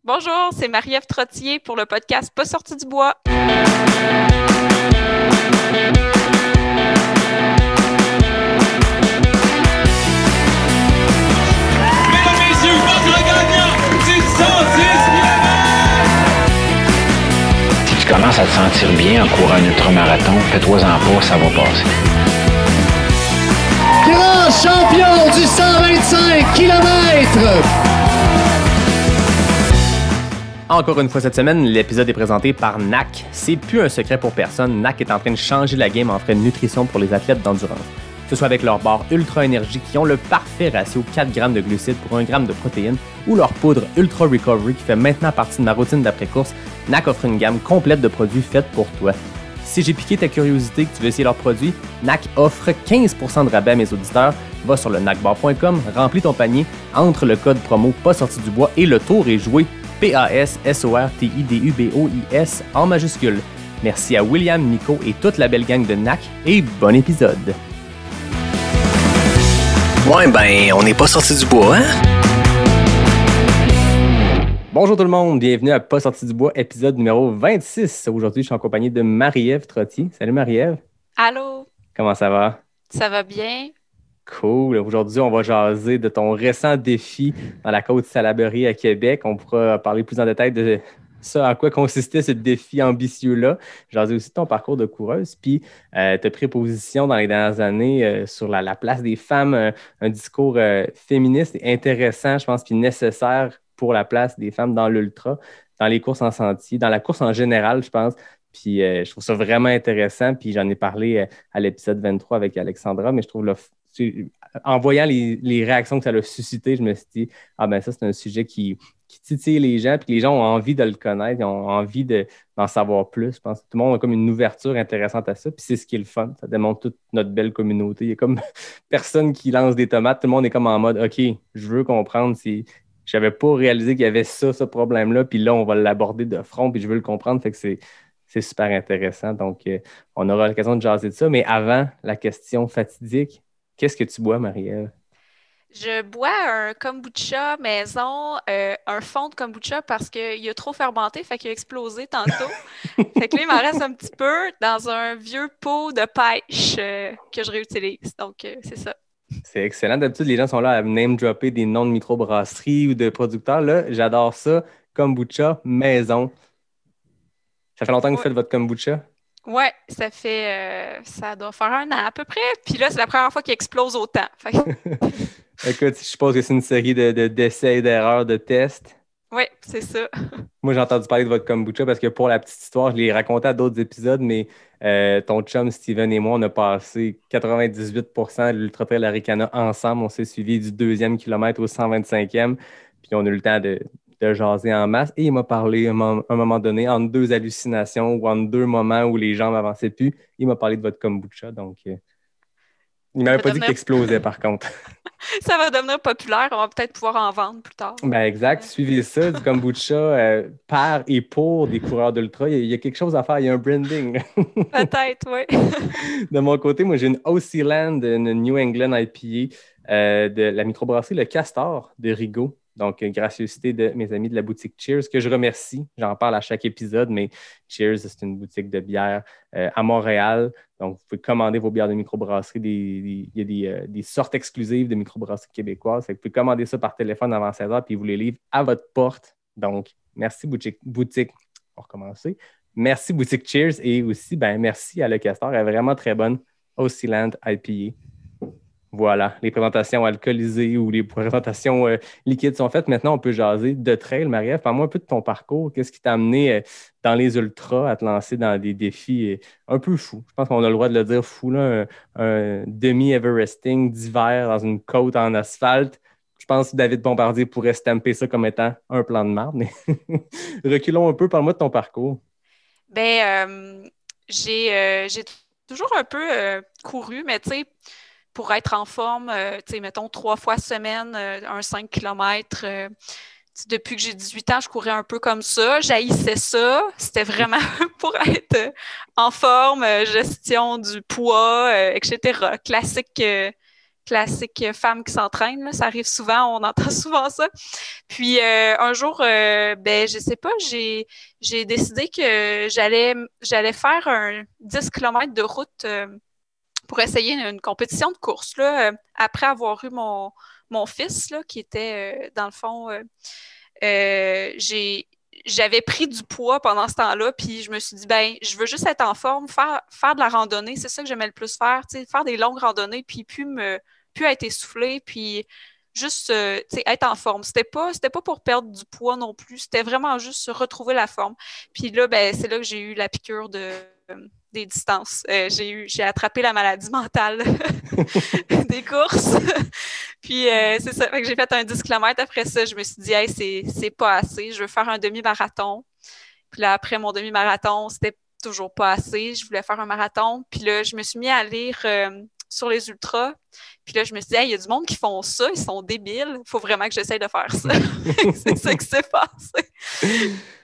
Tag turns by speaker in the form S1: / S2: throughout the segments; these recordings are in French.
S1: Bonjour, c'est Marie-Ève Trottier pour le podcast Pas sorti du bois.
S2: Mesdames, messieurs, votre gagnant du 110 km!
S3: Si tu commences à te sentir bien en courant un ultramarathon, fais-toi-en pas, ça va passer.
S4: Grand champion du 125 km!
S5: Encore une fois cette semaine, l'épisode est présenté par NAC. C'est plus un secret pour personne, NAC est en train de changer la game en frais de nutrition pour les athlètes d'endurance. Que ce soit avec leurs barres Ultra Énergie qui ont le parfait ratio 4 grammes de glucides pour 1 gramme de protéines ou leur poudre Ultra Recovery qui fait maintenant partie de ma routine d'après-course, NAC offre une gamme complète de produits faits pour toi. Si j'ai piqué ta curiosité que tu veux essayer leurs produits, NAC offre 15% de rabais à mes auditeurs. Va sur le nacbar.com, remplis ton panier, entre le code promo pas sorti du bois et le tour est joué. PASSORTIDUBOIS en majuscule. Merci à William, Nico et toute la belle gang de NAC et bon épisode.
S3: Ouais, ben, on n'est pas sorti du bois, hein?
S5: Bonjour tout le monde, bienvenue à Pas sorti du bois, épisode numéro 26. Aujourd'hui, je suis en compagnie de Marie-Ève Trottier. Salut Marie-Ève.
S1: Allô,
S5: Comment ça va?
S1: ça va bien?
S5: Cool. Aujourd'hui, on va jaser de ton récent défi dans la côte Salaberry à Québec. On pourra parler plus en détail de ça, à quoi consistait ce défi ambitieux-là. Jaser aussi de ton parcours de coureuse. Puis, tu as pris position dans les dernières années sur la place des femmes, un discours féministe et intéressant, je pense, puis nécessaire pour la place des femmes dans l'ultra, dans les courses en sentier, dans la course en général, je pense. Puis, je trouve ça vraiment intéressant. Puis, j'en ai parlé à l'épisode 23 avec Alexandra, mais je trouve en voyant les réactions que ça a suscité, je me suis dit, ah ben ça, c'est un sujet qui titille les gens, puis que les gens ont envie de le connaître, ils ont envie d'en savoir plus. Je pense que tout le monde a comme une ouverture intéressante à ça, puis c'est ce qui est le fun. Ça démontre toute notre belle communauté. Il y a comme personne qui lance des tomates, tout le monde est comme en mode, OK, je veux comprendre si je n'avais pas réalisé qu'il y avait ce problème-là, puis là, on va l'aborder de front, puis je veux le comprendre, fait que c'est super intéressant. Donc, on aura l'occasion de jaser de ça, mais avant, la question fatidique. Qu'est-ce que tu bois, Marie-Ève?
S1: Je bois un kombucha maison, un fond de kombucha parce qu'il a trop fermenté, fait qu'il a explosé tantôt. Fait que là, il m'en reste un petit peu dans un vieux pot de pêche que je réutilise. Donc, c'est ça.
S5: C'est excellent. D'habitude, les gens sont là à name-dropper des noms de microbrasseries ou de producteurs. Là, j'adore ça. Kombucha maison. Ça fait longtemps que vous faites votre kombucha?
S1: Ouais, ça doit faire 1 an à peu près. Puis là, c'est la première fois qu'il explose autant. Fait que...
S5: Écoute, je suppose que c'est une série d'essais, d'erreurs, de tests.
S1: Oui, c'est ça.
S5: Moi, j'ai entendu parler de votre kombucha parce que pour la petite histoire, je l'ai raconté à d'autres épisodes, mais ton chum Steven et moi, on a passé 98% de l'Ultra Trail Arikana ensemble. On s'est suivi du 2e kilomètre au 125e, puis on a eu le temps de jaser en masse. Et il m'a parlé à un moment donné, entre 2 hallucinations ou entre 2 moments où les jambes n'avançaient plus, il m'a parlé de votre kombucha. Donc, il ne m'avait pas dit qu'il explosait par contre.
S1: Ça va devenir populaire. On va peut-être pouvoir en vendre plus tard.
S5: Ben exact. Suivez ça, du kombucha par et pour des coureurs d'ultra. Il y a quelque chose à faire. Il y a un branding.
S1: Peut-être, oui.
S5: De mon côté, moi, j'ai une Oceeland, une New England IPA de la microbrasserie Le Castor de Rigaud. Donc, gracieuseté de mes amis de la boutique Cheers, que je remercie. J'en parle à chaque épisode, mais Cheers, c'est une boutique de bière à Montréal. Donc, vous pouvez commander vos bières de microbrasserie. Il y a des sortes exclusives de microbrasserie québécoises. Vous pouvez commander ça par téléphone avant 16 heures, puis ils vous les livrent à votre porte. Donc, merci boutique. On va recommencer. Merci boutique Cheers et aussi, merci à Le Castor. Elle est vraiment très bonne. Oceeland IPA. Voilà, les présentations alcoolisées ou les présentations liquides sont faites. Maintenant, on peut jaser de trail. Marie-Ève, parle-moi un peu de ton parcours. Qu'est-ce qui t'a amené dans les ultras à te lancer dans des défis un peu fous? Je pense qu'on a le droit de le dire fou, là, un demi-Everesting d'hiver dans une côte en asphalte. Je pense que David Bombardier pourrait stamper ça comme étant un plan de marde. Mais reculons un peu, parle-moi de ton parcours.
S1: J'ai toujours un peu couru, mais tu sais, pour être en forme, mettons 3 fois semaine, un 5 km. Depuis que j'ai 18 ans, je courais un peu comme ça. J'haïssais ça. C'était vraiment pour être en forme, gestion du poids, etc. classique femme qui s'entraîne, là. Ça arrive souvent, on entend souvent ça. Puis un jour, je sais pas, j'ai décidé que j'allais faire un 10 km de route pour essayer une compétition de course, là, après avoir eu mon fils, là, qui était, dans le fond, j'avais pris du poids pendant ce temps-là, puis je me suis dit, je veux juste être en forme, faire de la randonnée, c'est ça que j'aimais le plus faire, tu sais, faire des longues randonnées, puis plus être essoufflée, puis juste, tu sais, être en forme. C'était pas pour perdre du poids non plus, c'était vraiment juste retrouver la forme. Puis là, c'est là que j'ai eu la piqûre des distances. J'ai attrapé la maladie mentale des courses. Puis c'est ça. Fait que j'ai fait un 10 km. Après ça, je me suis dit, hey, c'est pas assez. Je veux faire un demi-marathon. Puis là, après mon demi-marathon, c'était toujours pas assez. Je voulais faire un marathon. Puis là, je me suis mis à lire sur les ultras. Puis là, je me suis dit, hey, il y a du monde qui font ça. Ils sont débiles. Il faut vraiment que j'essaye de faire ça. C'est ça qui s'est passé.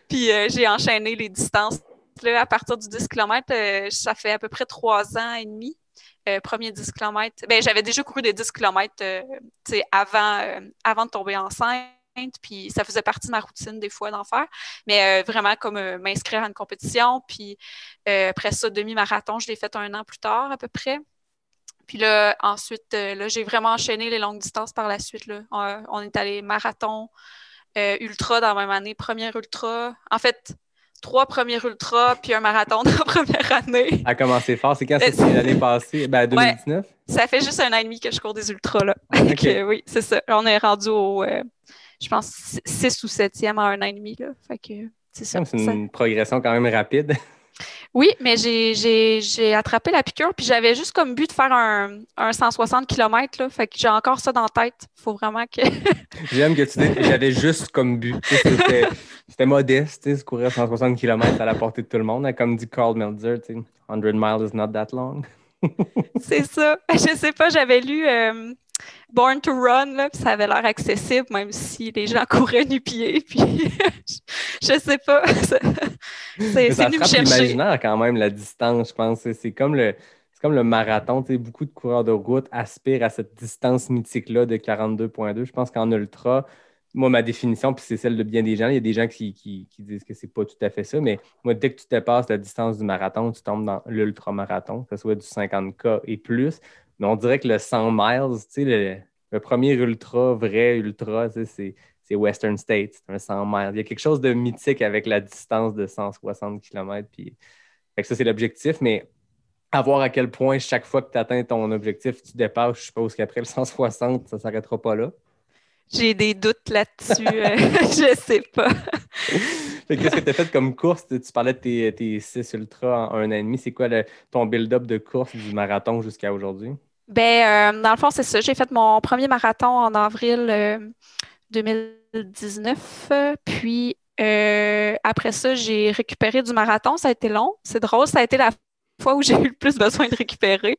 S1: Puis j'ai enchaîné les distances. Là, à partir du 10 km, ça fait à peu près 3 ans et demi. Premier 10 km. J'avais déjà couru des 10 km avant de tomber enceinte, puis ça faisait partie de ma routine des fois d'en faire. Mais vraiment comme m'inscrire à une compétition. Puis après ça, demi-marathon, je l'ai fait 1 an plus tard à peu près. Puis là, ensuite, là, j'ai vraiment enchaîné les longues distances par la suite. Là. On est allé marathon, ultra dans la même année, première ultra. En fait, 3 premiers ultras, puis un marathon dans la première année.
S5: A commencé fort. C'est quand c'est l'année passée? 2019?
S1: Ouais, ça fait juste 1 an et demi que je cours des ultras, là.
S5: Okay.
S1: Oui, c'est ça. On est rendu au, je pense, 6 ou 7e en 1 an et demi, là. Fait que, c'est ça.
S5: C'est une progression quand même rapide.
S1: Oui, mais j'ai attrapé la piqûre, puis j'avais juste comme but de faire un 160 km, là. Fait que j'ai encore ça dans la tête. Faut vraiment que...
S5: J'aime que tu dis, j'avais juste comme but. C'était modeste, se courir 160 km à la portée de tout le monde. Comme dit Carl Meltzer, 100 miles is not that long. C'est
S1: ça. Je sais pas, j'avais lu Born to Run, là, puis ça avait l'air accessible, même si les gens couraient nu-pieds. Puis je sais pas. C'est venu me chercher.
S5: L'imaginaire quand même, la distance, je pense. C'est comme le marathon. Beaucoup de coureurs de route aspirent à cette distance mythique-là de 42,2. Je pense qu'en ultra, moi, ma définition, puis c'est celle de bien des gens, il y a des gens qui disent que c'est pas tout à fait ça, mais moi, dès que tu dépasses la distance du marathon, tu tombes dans l'ultramarathon, que ce soit du 50K et plus. Mais on dirait que le 100 miles, le premier ultra, vrai ultra, c'est Western States, c'est un 100 miles. Il y a quelque chose de mythique avec la distance de 160 km. Puis... Fait que ça, c'est l'objectif, mais à voir à quel point, chaque fois que tu atteins ton objectif, tu dépasses, je suppose qu'après le 160, ça ne s'arrêtera pas là.
S1: J'ai des doutes là-dessus. Je sais pas.
S5: Qu'est-ce que tu as fait comme course? Tu parlais de tes 6 ultras en 1 an et demi. C'est quoi ton build-up de course du marathon jusqu'à aujourd'hui?
S1: Dans le fond, c'est ça. J'ai fait mon premier marathon en avril 2019. Puis après ça, j'ai récupéré du marathon. Ça a été long. C'est drôle. Ça a été la fois où j'ai eu le plus besoin de récupérer.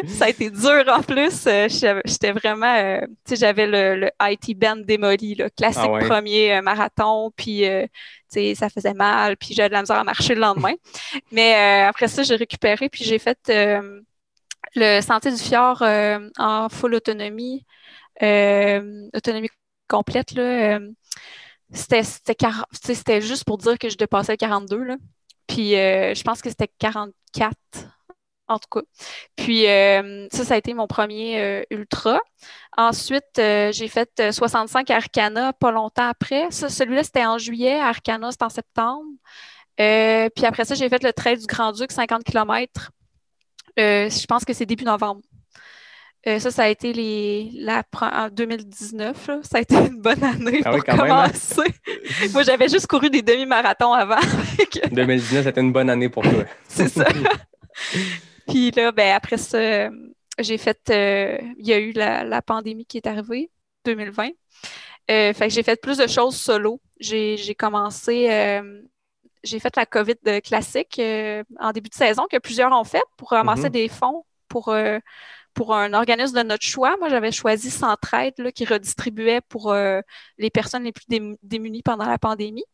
S1: Ça a été dur en plus. J'étais vraiment... tu sais, j'avais le IT band démoli, là, classique premier marathon, puis tu sais, ça faisait mal, puis j'avais de la misère à marcher le lendemain. Mais après ça, j'ai récupéré, puis j'ai fait le Sentier du Fjord en full autonomie, autonomie complète, là. C'était juste pour dire que je dépassais le 42, là. Puis je pense que c'était 44, en tout cas. Puis ça a été mon premier ultra. Ensuite, j'ai fait 65 à Arcana pas longtemps après. Celui-là, c'était en juillet. À Arcana, c'était en septembre. Puis après ça, j'ai fait le Trail du Grand-Duc, 50 km. Je pense que c'est début novembre. Ça a été en 2019. Là. Ça a été une bonne année pour commencer. Même. Moi, j'avais juste couru des demi-marathons avant.
S5: 2019, c'était une bonne année pour toi.
S1: C'est ça. Puis là, après ça, j'ai fait... il y a eu la pandémie qui est arrivée, 2020. Fait que j'ai fait plus de choses solo. J'ai commencé... j'ai fait la COVID classique en début de saison que plusieurs ont fait pour ramasser des fonds pour un organisme de notre choix. Moi, j'avais choisi Centraide là, qui redistribuait pour les personnes les plus démunies pendant la pandémie.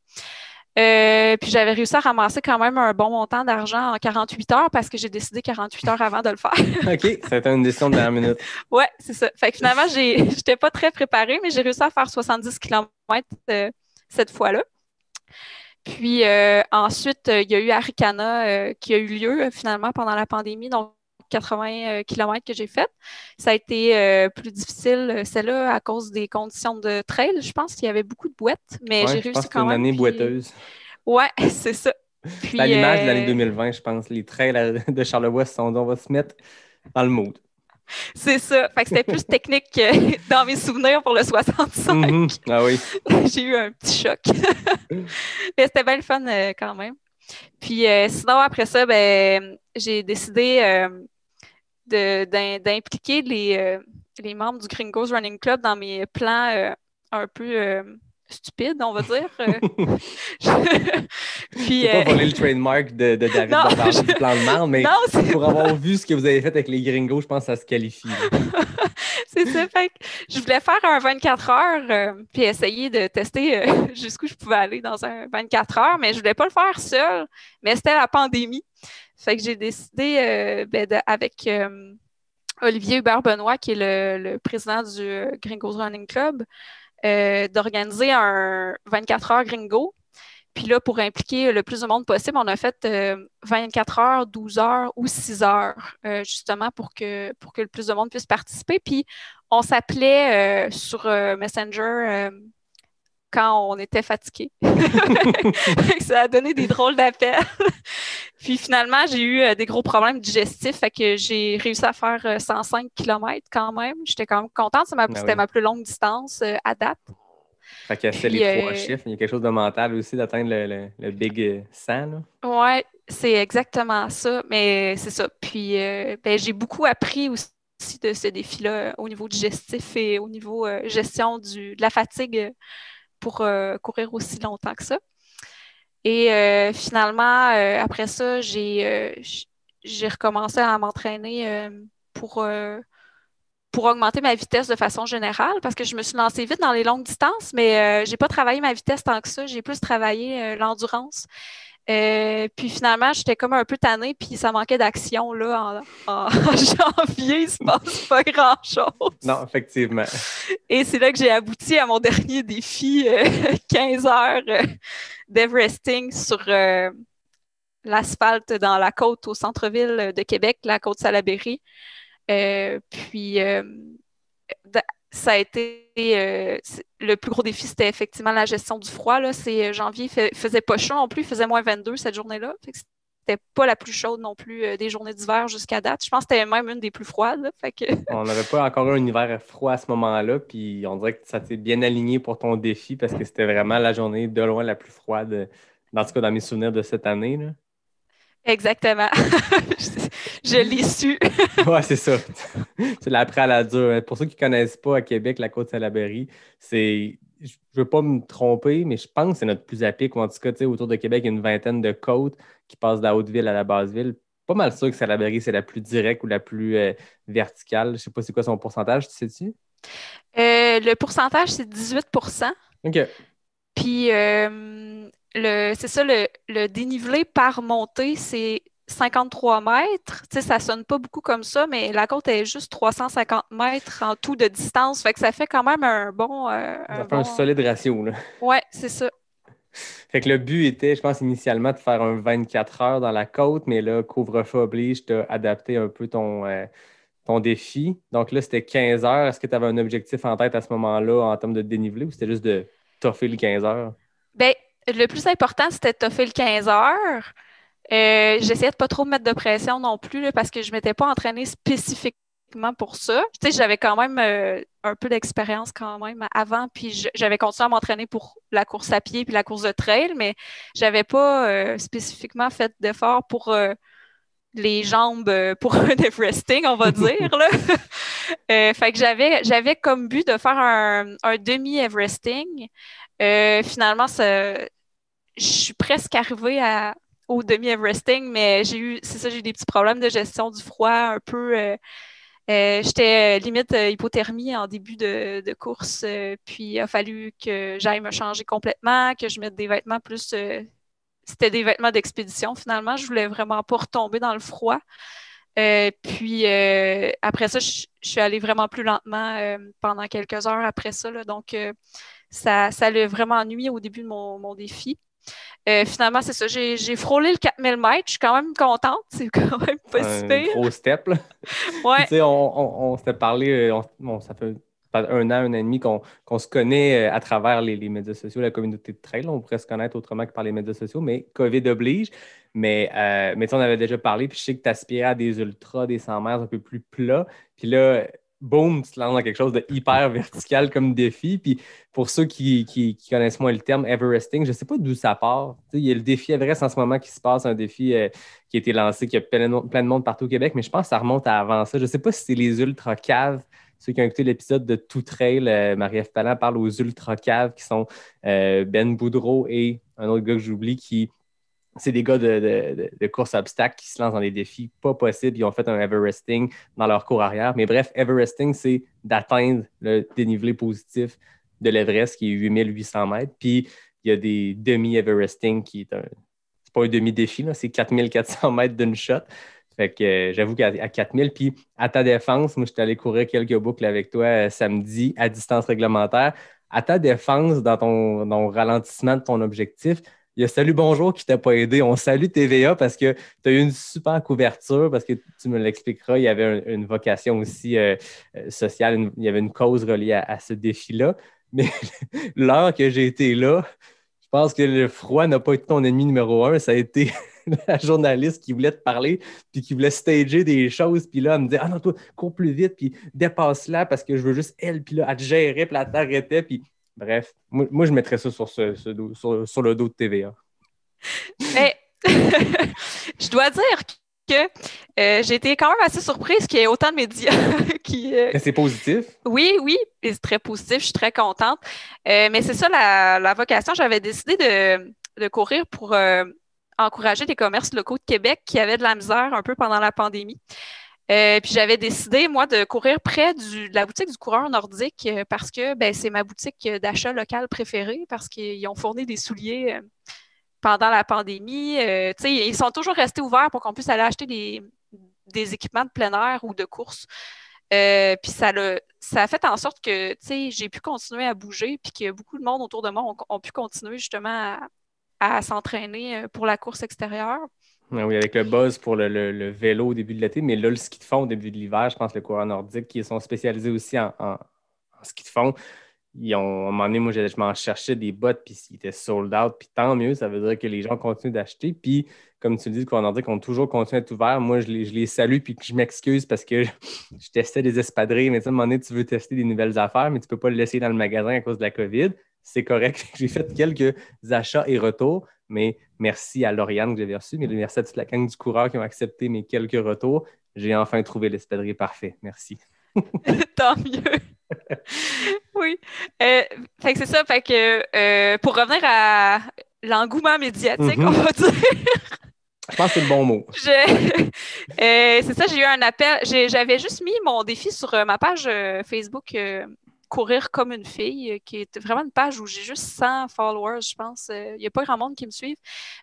S1: Puis j'avais réussi à ramasser quand même un bon montant d'argent en 48 heures parce que j'ai décidé 48 heures avant de le faire.
S5: OK, ça a été une décision de dernière minute.
S1: Ouais, c'est ça. Fait que finalement, j'étais pas très préparée, mais j'ai réussi à faire 70 km cette fois-là. Puis ensuite, il y a eu Arikana qui a eu lieu finalement pendant la pandémie, donc 80 km que j'ai fait. Ça a été plus difficile, celle-là, à cause des conditions de trail. Je pense qu'il y avait beaucoup de boîtes, mais j'ai
S5: Je pense
S1: réussi
S5: que c'est
S1: quand
S5: une
S1: même.
S5: année
S1: Puis...
S5: boiteuse.
S1: Ouais, c'est ça. Puis,
S5: C'est à l'image de l'année 2020, je pense. Les trails de Charlevoix se sont dit, on va se mettre dans le mood.
S1: C'est ça. Fait que c'était plus technique dans mes souvenirs pour le 65.
S5: Ah oui.
S1: J'ai eu un petit choc. Mais c'était bien le fun quand même. Puis sinon, après ça, ben, j'ai décidé d'impliquer les membres du Gringos Running Club dans mes plans un peu stupides, on va dire. Puis,
S5: c'est pas voler le trademark de David
S1: Non,
S5: de parler du plan de marde, mais
S1: Non, c'est
S5: pour avoir vu ce que vous avez fait avec les Gringos, je pense que ça se qualifie.
S1: C'est ça. Fait que je voulais faire un 24 heures puis essayer de tester jusqu'où je pouvais aller dans un 24 heures, mais je voulais pas le faire seul. Mais c'était la pandémie. Fait que j'ai décidé avec Olivier Hubert-Benoît, qui est le président du Gringos Running Club, d'organiser un 24 heures Gringo. Puis là, pour impliquer le plus de monde possible, on a fait 24 heures, 12 heures ou 6 heures, justement pour que le plus de monde puisse participer. Puis on s'appelait sur Messenger quand on était fatigué. Ça a donné des drôles d'appels. Puis finalement, j'ai eu des gros problèmes digestifs, fait que j'ai réussi à faire 105 km quand même. J'étais quand même contente, c'était ma plus longue distance à date.
S5: Fait que c'est les trois chiffres. Il y a quelque chose de mental aussi d'atteindre le Big 100. Là.
S1: Ouais, c'est exactement ça. Mais c'est ça. Puis j'ai beaucoup appris aussi de ce défi-là au niveau digestif et au niveau gestion de la fatigue pour courir aussi longtemps que ça. Et finalement, après ça, j'ai recommencé à m'entraîner pour augmenter ma vitesse de façon générale, parce que je me suis lancée vite dans les longues distances, mais j'ai pas travaillé ma vitesse tant que ça. J'ai plus travaillé l'endurance. Puis finalement, j'étais comme un peu tannée, puis ça manquait d'action là en janvier, il se passe pas grand-chose.
S5: Non, effectivement.
S1: Et c'est là que j'ai abouti à mon dernier défi, 15 heures d'Everesting sur l'asphalte dans la côte au centre-ville de Québec, la côte Salaberry. Puis ça a été le plus gros défi, c'était effectivement la gestion du froid. Là. Janvier, il faisait pas chaud non plus, il faisait moins 22 cette journée-là. C'était pas la plus chaude non plus des journées d'hiver jusqu'à date. Je pense que c'était même une des plus froides. Là. Fait que...
S5: On n'avait pas encore eu un hiver froid à ce moment-là, puis on dirait que ça s'est bien aligné pour ton défi parce que c'était vraiment la journée de loin la plus froide, en tout cas dans mes souvenirs de cette année. Là.
S1: Exactement. Je l'ai su.
S5: Ouais, c'est ça. Tu l'as appris à la dure. Pour ceux qui ne connaissent pas à Québec, la côte Salaberry, je ne veux pas me tromper, mais je pense que c'est notre plus à pic. Ou en tout cas, autour de Québec, il y a une vingtaine de côtes qui passent de la Haute-Ville à la Basse-Ville. Pas mal sûr que Salaberry, c'est la plus directe ou la plus verticale. Je ne sais pas c'est quoi son pourcentage, tu sais-tu?
S1: Le pourcentage, c'est 18%.
S5: OK.
S1: Puis, c'est ça, le dénivelé par montée, c'est 53 mètres. Tu sais, ça sonne pas beaucoup comme ça, mais la côte est juste 350 mètres en tout de distance. Fait que ça fait quand même un bon...
S5: ça fait un solide ratio, là.
S1: Ouais, c'est ça.
S5: Fait que le but était, je pense, initialement de faire un 24 heures dans la côte, mais là, couvre-feu oblige, tu as adapté un peu ton défi. Donc là, c'était 15 heures. Est-ce que tu avais un objectif en tête à ce moment-là en termes de dénivelé ou c'était juste de toffer le 15 heures?
S1: Bien, le plus important, c'était de toffer le 15 heures. J'essayais de pas trop me mettre de pression non plus là, parce que je ne m'étais pas entraînée spécifiquement pour ça. Tu sais, j'avais quand même un peu d'expérience quand même avant, puis j'avais continué à m'entraîner pour la course à pied puis la course de trail, mais j'avais pas spécifiquement fait d'efforts pour les jambes pour un Everesting, on va dire. Là. Fait que j'avais comme but de faire un demi-Everesting. Finalement, je suis presque arrivée au demi-Everesting, mais j'ai eu des petits problèmes de gestion du froid un peu J'étais limite hypothermie en début de course, puis il a fallu que j'aille me changer complètement, que je mette des vêtements plus... c'était des vêtements d'expédition finalement. Je voulais vraiment pas retomber dans le froid. Puis après ça, je suis allée vraiment plus lentement pendant quelques heures après ça. Là, donc, ça l'a vraiment nuit au début de mon défi. Finalement, c'est ça. J'ai frôlé le 4000 mètres. Je suis quand même contente. C'est quand même pas si pire.
S5: Un gros step, là.
S1: Ouais.
S5: Tu sais, on s'était parlé, ça fait un an et demi qu'on se connaît à travers les médias sociaux, la communauté de trail. On pourrait se connaître autrement que par les médias sociaux, mais COVID oblige. Mais tu sais, on avait déjà parlé, puis je sais que tu aspirais à des ultras, des 100 mètres un peu plus plats. Puis là, boum, tu te lances dans quelque chose de hyper vertical comme défi. Puis pour ceux qui connaissent moins le terme Everesting, je ne sais pas d'où ça part. Tu sais, il y a le défi Everest en ce moment qui se passe, un défi qui a été lancé, qui a plein de monde partout au Québec, mais je pense que ça remonte à avant ça. Je ne sais pas si c'est les ultra caves. Ceux qui ont écouté l'épisode de Tout Trail, Marie-Ève Palland parle aux ultra caves qui sont Ben Boudreau et un autre gars que j'oublie c'est des gars de course à obstacles qui se lancent dans des défis pas possibles. Ils ont fait un Everesting dans leur cours arrière. Mais bref, Everesting, c'est d'atteindre le dénivelé positif de l'Everest, qui est 8800 mètres. Puis, il y a des demi-Everesting c'est pas un demi-défi, là, c'est 4400 mètres d'une shot. Fait que j'avoue qu'à 4000, puis à ta défense, moi, je suis allé courir quelques boucles avec toi samedi à distance réglementaire. À ta défense, dans ton ralentissement de ton objectif, il y a Salut Bonjour qui t'a pas aidé. On salue TVA parce que tu as eu une super couverture, parce que tu me l'expliqueras, il y avait une vocation aussi sociale, il y avait une cause reliée à ce défi-là. Mais l'heure que j'ai été là, je pense que le froid n'a pas été ton ennemi numéro un, ça a été la journaliste qui voulait te parler, puis qui voulait stager des choses, puis là, elle me dit « Ah non, toi, cours plus vite, puis dépasse-la parce que je veux juste elle. » Puis là, elle te gérait, puis elle t'arrêtait, puis bref, moi, je mettrais ça sur sur le dos de TVA.
S1: Mais je dois dire que j'ai été quand même assez surprise qu'il y ait autant de médias qui...
S5: Mais c'est positif.
S1: Oui, et c'est très positif, je suis très contente. Mais c'est ça la vocation. J'avais décidé de courir pour encourager les commerces locaux de Québec qui avaient de la misère un peu pendant la pandémie. Puis j'avais décidé, moi, de courir près de la boutique du coureur nordique parce que c'est ma boutique d'achat locale préférée, parce qu'ils ont fourni des souliers pendant la pandémie. Ils sont toujours restés ouverts pour qu'on puisse aller acheter des équipements de plein air ou de course. Puis ça a fait en sorte que j'ai pu continuer à bouger, puis que beaucoup de monde autour de moi ont pu continuer justement à s'entraîner pour la course extérieure.
S5: Oui, avec le buzz pour le vélo au début de l'été, mais là, le ski de fond au début de l'hiver, je pense que le coureur nordique, qui sont spécialisés aussi en ski de fond, à un moment donné, moi, je m'en cherchais des bottes, puis ils étaient sold out, puis tant mieux, ça veut dire que les gens continuent d'acheter. Puis, comme tu le dis, le coureur nordique ont toujours continué à être ouverts. Moi, je les salue, puis je m'excuse parce que je testais des espadrilles, mais à un moment donné, tu veux tester des nouvelles affaires, mais tu ne peux pas le laisser dans le magasin à cause de la COVID. C'est correct. J'ai fait quelques achats et retours, mais merci à Lauriane que j'avais reçue, mais merci à toute la gang du coureur qui ont accepté mes quelques retours. J'ai enfin trouvé l'espadrille parfait. Merci.
S1: Tant mieux. Oui. Fait que c'est ça. Fait que pour revenir à l'engouement médiatique, on va dire.
S5: Je pense que c'est le bon mot.
S1: C'est ça, j'ai eu un appel. J'avais juste mis mon défi sur ma page Facebook Courir comme une fille, qui est vraiment une page où j'ai juste 100 followers, je pense. Il n'y a pas grand monde qui me suive,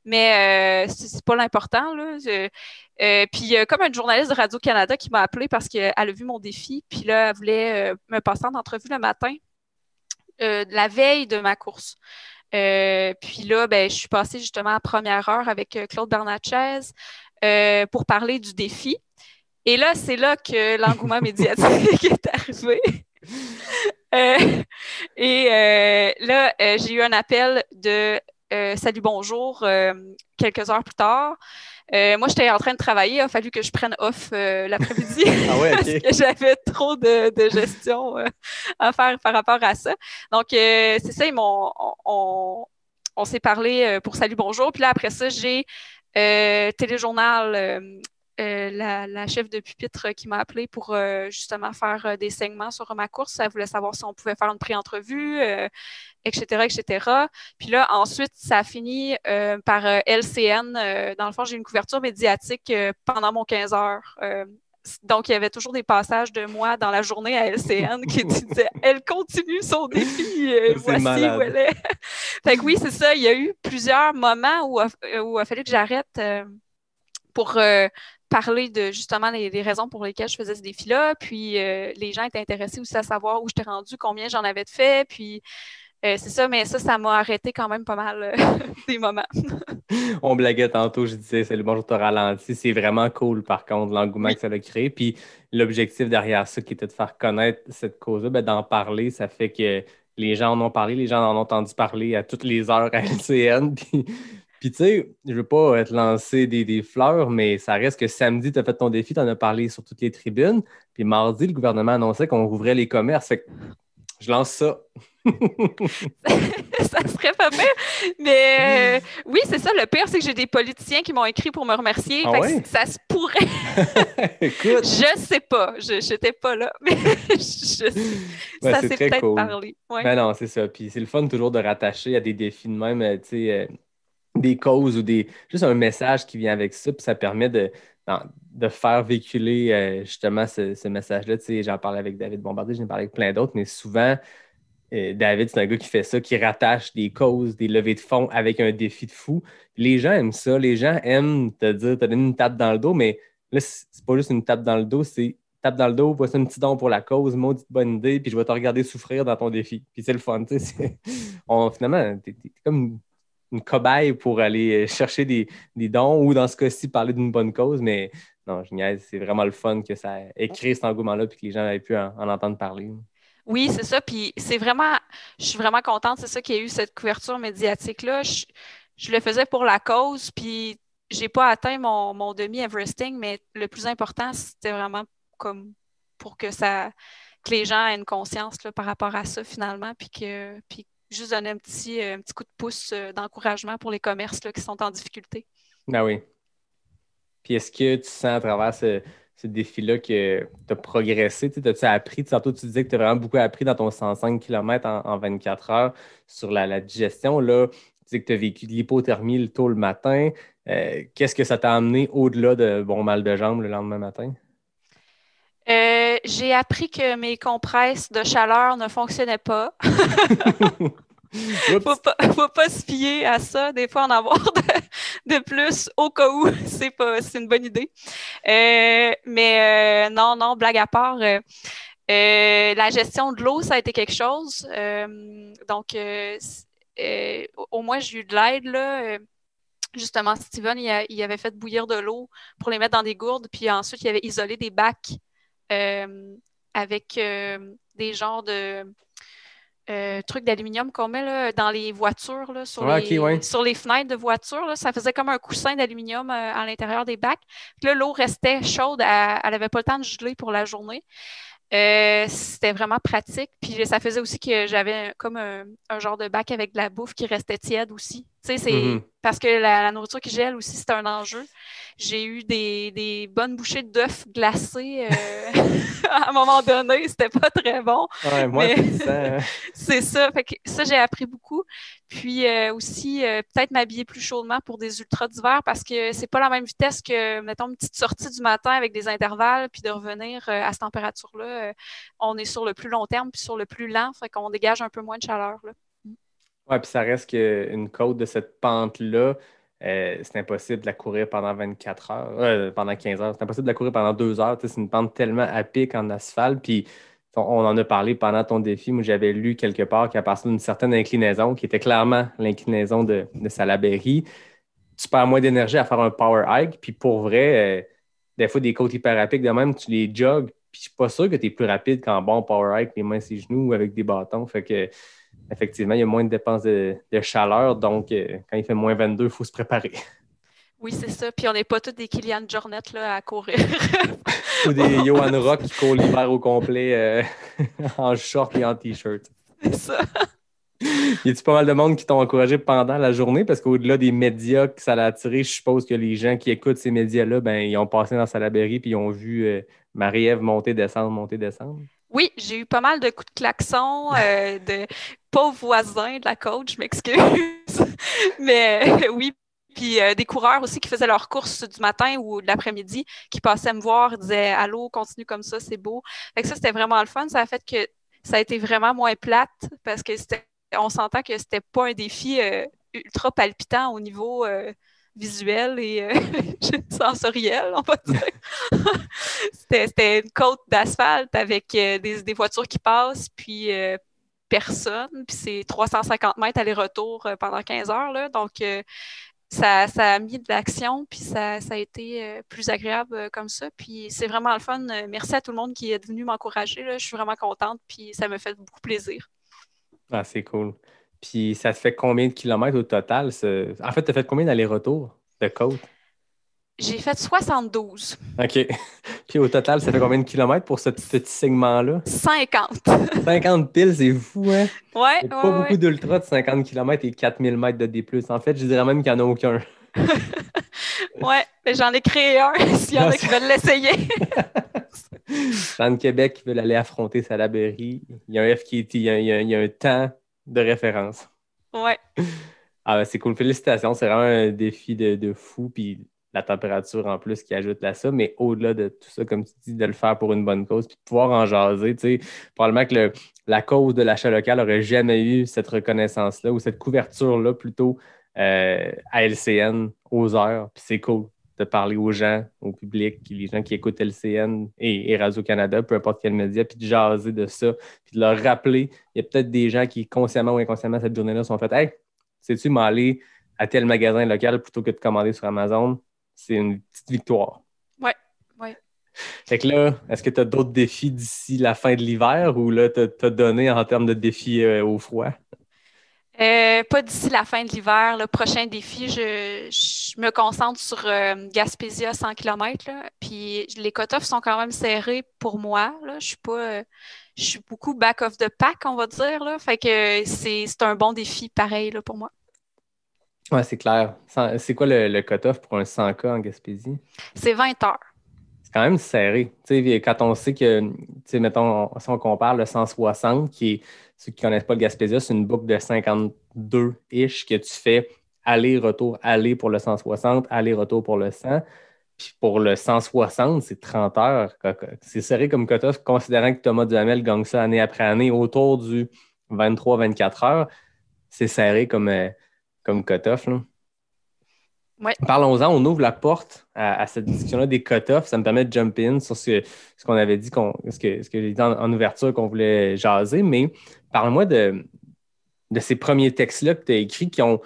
S1: mais c'est pas l'important, là. Puis il y a comme une journaliste de Radio-Canada qui m'a appelée parce qu'elle a vu mon défi, puis là, elle voulait me passer en entrevue le matin, la veille de ma course. Puis là, je suis passée justement à première heure avec Claude Bernatchez pour parler du défi. Et là, c'est là que l'engouement médiatique est arrivé. Là, j'ai eu un appel de Salut Bonjour quelques heures plus tard. Moi, j'étais en train de travailler. Il a fallu que je prenne off l'après-midi parce que j'avais trop de gestion à faire par rapport à ça. Donc, c'est ça, on s'est parlé pour Salut Bonjour. Puis là, après ça, j'ai Téléjournal, la chef de pupitre qui m'a appelée pour justement faire des segments sur ma course. Elle voulait savoir si on pouvait faire une pré-entrevue, etc., etc. Puis là, ensuite, ça a fini par LCN. Dans le fond, j'ai eu une couverture médiatique pendant mon 15 heures Donc, il y avait toujours des passages de moi dans la journée à LCN qui disaient « Elle continue son défi, voici
S5: malade.
S1: où elle est. » Fait que oui, c'est ça. Il y a eu plusieurs moments où il a fallu que j'arrête pour parler de justement les raisons pour lesquelles je faisais ce défi-là. Puis les gens étaient intéressés aussi à savoir où j'étais rendue, combien j'en avais fait. Puis c'est ça, mais ça m'a arrêté quand même pas mal des moments.
S5: On blaguait tantôt, je disais, c'est le bonjour, t'as ralenti. C'est vraiment cool, par contre, l'engouement que ça a créé. Puis l'objectif derrière ça, qui était de faire connaître cette cause-là, ben, d'en parler, ça fait que les gens en ont parlé, les gens en ont entendu parler à toutes les heures à LCN. Puis tu sais, je veux pas te lancer des fleurs, mais ça reste que samedi, tu as fait ton défi, tu en as parlé sur toutes les tribunes. Puis mardi, le gouvernement annonçait qu'on rouvrait les commerces. Fait que je lance ça.
S1: Ça serait pas pire. Mais oui, c'est ça. Le pire, c'est que j'ai des politiciens qui m'ont écrit pour me remercier.
S5: Ah
S1: Fait
S5: ouais?
S1: que ça se pourrait.
S5: Écoute.
S1: Je sais pas. Je n'étais pas là. Mais
S5: Ben,
S1: ça
S5: c'est
S1: s'est
S5: très
S1: peut-être
S5: cool.
S1: parlé. Ouais.
S5: Ben non, c'est ça. Puis c'est le fun toujours de rattacher à des défis de même, tu sais, des causes ou juste un message qui vient avec ça. Puis ça permet de faire véhiculer justement ce message-là. Tu sais, j'en parlais avec David Bombardier, j'en parlé avec plein d'autres, mais souvent, David, c'est un gars qui fait ça, qui rattache des causes, des levées de fonds avec un défi de fou. Les gens aiment ça. Les gens aiment te dire, te donner une tape dans le dos, mais là, c'est pas juste une tape dans le dos, c'est tape dans le dos, voici un petit don pour la cause, maudite bonne idée, puis je vais te regarder souffrir dans ton défi. Puis c'est le fun, tu sais. Finalement, t'es comme une cobaye pour aller chercher des dons ou dans ce cas-ci, parler d'une bonne cause, mais non, je niaise, c'est vraiment le fun que ça ait créé cet engouement-là puis que les gens aient pu en entendre parler.
S1: Oui, c'est ça. Puis c'est vraiment, je suis vraiment contente, c'est ça qu'il y a eu cette couverture médiatique-là. Je le faisais pour la cause, puis j'ai pas atteint mon demi-Everesting, mais le plus important, c'était vraiment comme pour que les gens aient une conscience là, par rapport à ça finalement, puis juste donner un petit coup de pouce d'encouragement pour les commerces là, qui sont en difficulté.
S5: Ah oui. Puis est-ce que tu sens à travers ce défi-là que tu as progressé? As-tu appris? Tantôt, tu disais que tu as vraiment beaucoup appris dans ton 105 km en 24 heures sur la digestion. Là, tu dis que tu as vécu de l'hypothermie tôt le matin. Qu'est-ce que ça t'a amené au-delà de bon mal de jambes le lendemain matin?
S1: J'ai appris que mes compresses de chaleur ne fonctionnaient pas. Faut pas se fier à ça. Des fois, en avoir de plus au cas où, c'est une bonne idée. Mais non, blague à part, la gestion de l'eau, ça a été quelque chose. Donc, au moins, j'ai eu de l'aide, là. Justement, Steven, il avait fait bouillir de l'eau pour les mettre dans des gourdes, puis ensuite, il avait isolé des bacs avec des genres de trucs d'aluminium qu'on met là, dans les voitures, là, sur les fenêtres de voitures. Là, ça faisait comme un coussin d'aluminium à l'intérieur des bacs. Puis là, l'eau restait chaude, elle n'avait pas le temps de geler pour la journée. C'était vraiment pratique. Puis ça faisait aussi que j'avais comme un genre de bac avec de la bouffe qui restait tiède aussi. Tu sais, c'est parce que la nourriture qui gèle aussi, c'est un enjeu. J'ai eu des bonnes bouchées d'œufs glacés à un moment donné. C'était pas très bon.
S5: Ouais, moi,
S1: c'est ça. Fait que ça, j'ai appris beaucoup. Puis aussi, peut-être m'habiller plus chaudement pour des ultras d'hiver parce que c'est pas la même vitesse que, mettons, une petite sortie du matin avec des intervalles puis de revenir à cette température-là. On est sur le plus long terme puis sur le plus lent. Fait qu'on dégage un peu moins de chaleur, là.
S5: Oui, puis ça reste qu'une côte de cette pente-là, c'est impossible de la courir pendant 24 heures, pendant 15 heures. C'est impossible de la courir pendant 2 heures. C'est une pente tellement à pic en asphalte. Puis on en a parlé pendant ton défi. Moi, j'avais lu quelque part qu'à partir d'une certaine inclinaison, qui était clairement l'inclinaison de Salaberry, tu perds moins d'énergie à faire un power hike. Puis pour vrai, des fois, des côtes hyper à pic de même, tu les jogues. Puis je suis pas sûr que tu es plus rapide qu'en bon power hike, les mains sur les genoux ou avec des bâtons. Fait que effectivement, il y a moins de dépenses de chaleur, donc quand il fait moins 22, il faut se préparer.
S1: Oui, c'est ça. Puis on n'est pas tous des Kylian Jornet là, à courir.
S5: Ou des Johan Rock qui courent l'hiver au complet en short et en t-shirt.
S1: C'est ça.
S5: Y a-t-il pas mal de monde qui t'ont encouragé pendant la journée? Parce qu'au-delà des médias que ça l'a attiré, je suppose que les gens qui écoutent ces médias-là, ben, ils ont passé dans Salaberry puis ils ont vu Marie-Ève monter, descendre.
S1: Oui, j'ai eu pas mal de coups de klaxon, de pauvres voisins de la côte, je m'excuse. Mais oui, Puis des coureurs aussi qui faisaient leurs courses du matin ou de l'après-midi, qui passaient me voir, ils disaient « Allô, continue comme ça, c'est beau ». Fait que ça, c'était vraiment le fun. Ça a fait que ça a été vraiment moins plate parce que on s'entend que c'était pas un défi ultra palpitant au niveau visuel et sensoriel, on va dire. C'était une côte d'asphalte avec des voitures qui passent, puis personne, puis c'est 350 mètres aller-retour pendant 15 heures, là, donc ça a mis de l'action, puis ça a été plus agréable comme ça, puis c'est vraiment le fun. Merci à tout le monde qui est venu m'encourager, là. Je suis vraiment contente, puis ça me fait beaucoup plaisir.
S5: Ah, c'est cool. Puis ça te fait combien de kilomètres au total? En fait, tu as fait combien d'allers-retours de côte?
S1: J'ai fait 72.
S5: OK. Puis au total, ça fait combien de kilomètres pour ce petit segment-là?
S1: 50.
S5: 50 piles, c'est fou, hein?
S1: Ouais,
S5: Il n'y a pas beaucoup d'ultra de 50 km et 4000 mètres de D+. En fait, je dirais même qu'il n'y en a aucun.
S1: Ouais, j'en ai créé un, s'il y en a qui veulent l'essayer.
S5: Dans le Québec qui veulent aller affronter Salaberry, il y a un FKT, il y a un temps de référence.
S1: Ouais.
S5: Ah, c'est cool. Félicitations. C'est vraiment un défi de fou. Puis la température en plus qui ajoute à ça. Mais au-delà de tout ça, comme tu dis, de le faire pour une bonne cause, puis de pouvoir en jaser, tu sais, probablement que la cause de l'achat local n'aurait jamais eu cette reconnaissance-là ou cette couverture-là plutôt à LCN, aux heures. Puis c'est cool de parler aux gens, au public, les gens qui écoutent LCN et Radio-Canada, peu importe quel média, puis de jaser de ça, puis de leur rappeler. Il y a peut-être des gens qui, consciemment ou inconsciemment, cette journée-là, sont fait « Hey, sais-tu m'aller à tel magasin local plutôt que de commander sur Amazon? » C'est une petite victoire.
S1: Ouais.
S5: Fait que là, est-ce que tu as d'autres défis d'ici la fin de l'hiver ou là, tu as donné en termes de défis au froid?
S1: Pas d'ici la fin de l'hiver. Le prochain défi, je me concentre sur Gaspésia 100 km. Là, puis les cut-offs sont quand même serrés pour moi. Là. Je suis beaucoup back of the pack, on va dire. Là. Fait que c'est un bon défi pareil là, pour moi.
S5: Ouais, c'est clair. C'est quoi le cut-off pour un 100K en Gaspésie?
S1: C'est 20 heures.
S5: C'est quand même serré. Tu sais, quand on sait que, tu sais, mettons, si on compare le 160, qui est, ceux qui ne connaissent pas le Gaspésia, c'est une boucle de 52-ish que tu fais aller-retour, aller pour le 160, aller-retour pour le 100. Puis pour le 160, c'est 30 heures. C'est serré comme cut-off, considérant que Thomas Duhamel gagne ça année après année autour du 23-24 heures. C'est serré comme cut-off, là.
S1: Ouais.
S5: Parlons-en, on ouvre la porte à cette discussion-là des cut-offs. Ça me permet de jump in sur ce qu'on avait dit, ce que j'ai dit en ouverture qu'on voulait jaser. Mais parle-moi de ces premiers textes-là que tu as écrits qui ont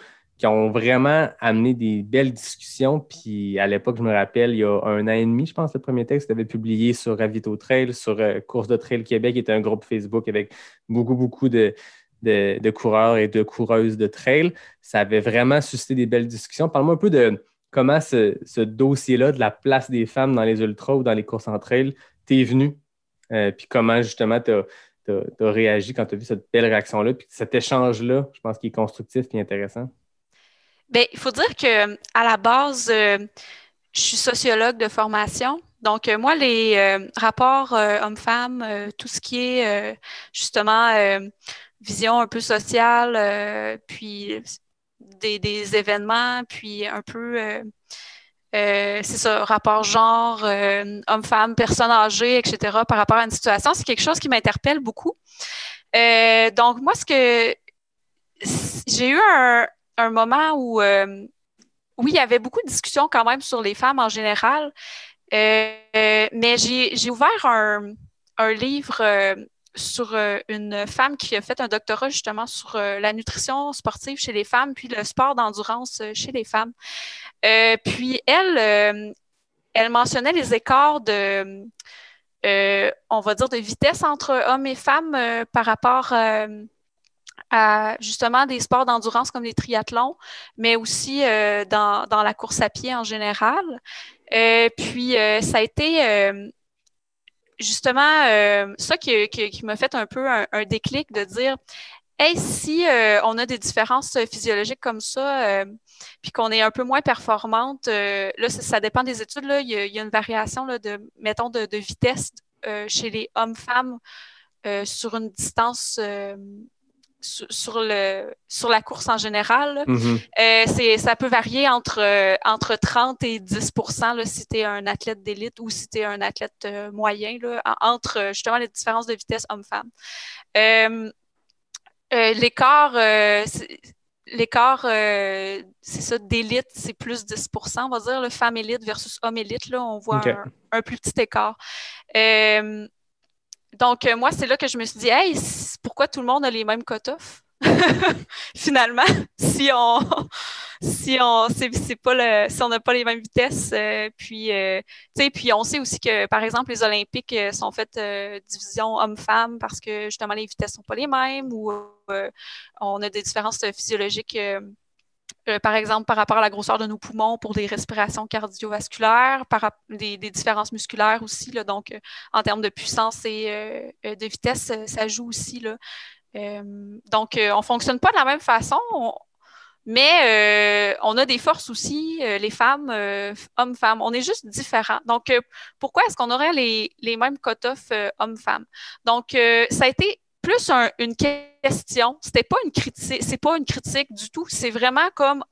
S5: vraiment amené des belles discussions. Puis à l'époque, je me rappelle, il y a 1 an et demi, je pense, le premier texte, tu avais publié sur Ravito Trail, sur Course de Trail Québec, qui était un groupe Facebook avec beaucoup de coureurs et de coureuses de trail. Ça avait vraiment suscité des belles discussions. Parle-moi un peu de comment ce dossier-là de la place des femmes dans les ultras ou dans les courses en trail t'es venu. Puis comment, justement, tu as réagi quand tu as vu cette belle réaction-là. Puis cet échange-là, je pense qu'il est constructif et intéressant.
S1: Bien, il faut dire que à la base, je suis sociologue de formation. Donc, moi, les rapports hommes-femmes, tout ce qui est justement vision un peu sociale, puis des événements, puis un peu, c'est ça, rapport genre, homme-femme, personnes âgées, etc., par rapport à une situation, c'est quelque chose qui m'interpelle beaucoup. Donc, moi, j'ai eu un moment où, oui, il y avait beaucoup de discussions quand même sur les femmes en général, mais j'ai ouvert un livre sur une femme qui a fait un doctorat justement sur la nutrition sportive chez les femmes, puis le sport d'endurance chez les femmes. Puis elle mentionnait les écarts on va dire, de vitesse entre hommes et femmes par rapport à justement des sports d'endurance comme les triathlons, mais aussi dans la course à pied en général. Puis ça a été justement ça qui m'a fait un peu un déclic de dire hey, si on a des différences physiologiques comme ça, puis qu'on est un peu moins performante, là, ça dépend des études, là, il y a une variation là, mettons, de vitesse chez les hommes-femmes sur une distance sur la course en général. Là.
S5: Mhm.
S1: Ça peut varier entre 30 et 10% là, si tu es un athlète d'élite ou si tu es un athlète moyen, là, entre justement les différences de vitesse homme-femme. L'écart, c'est ça, d'élite, c'est plus 10%, on va dire, le femme élite versus homme élite, là, on voit
S5: OK.
S1: un plus petit écart. Donc, moi, c'est là que je me suis dit, hey, pourquoi tout le monde a les mêmes cut-offs? Finalement, si on n'a pas les mêmes vitesses, puis on sait aussi que, par exemple, les Olympiques sont faites division homme-femme parce que justement les vitesses sont pas les mêmes ou on a des différences physiologiques. Par exemple, par rapport à la grosseur de nos poumons pour des respirations cardiovasculaires, des différences musculaires aussi. Là, donc, en termes de puissance et de vitesse, ça joue aussi. Là. Donc, on ne fonctionne pas de la même façon, mais on a des forces aussi, les femmes, hommes-femmes. On est juste différents. Donc, pourquoi est-ce qu'on aurait les mêmes cut-offs hommes-femmes? Donc, ça a été plus une question. C'était pas une critique, c'est pas une critique du tout. C'est vraiment comme,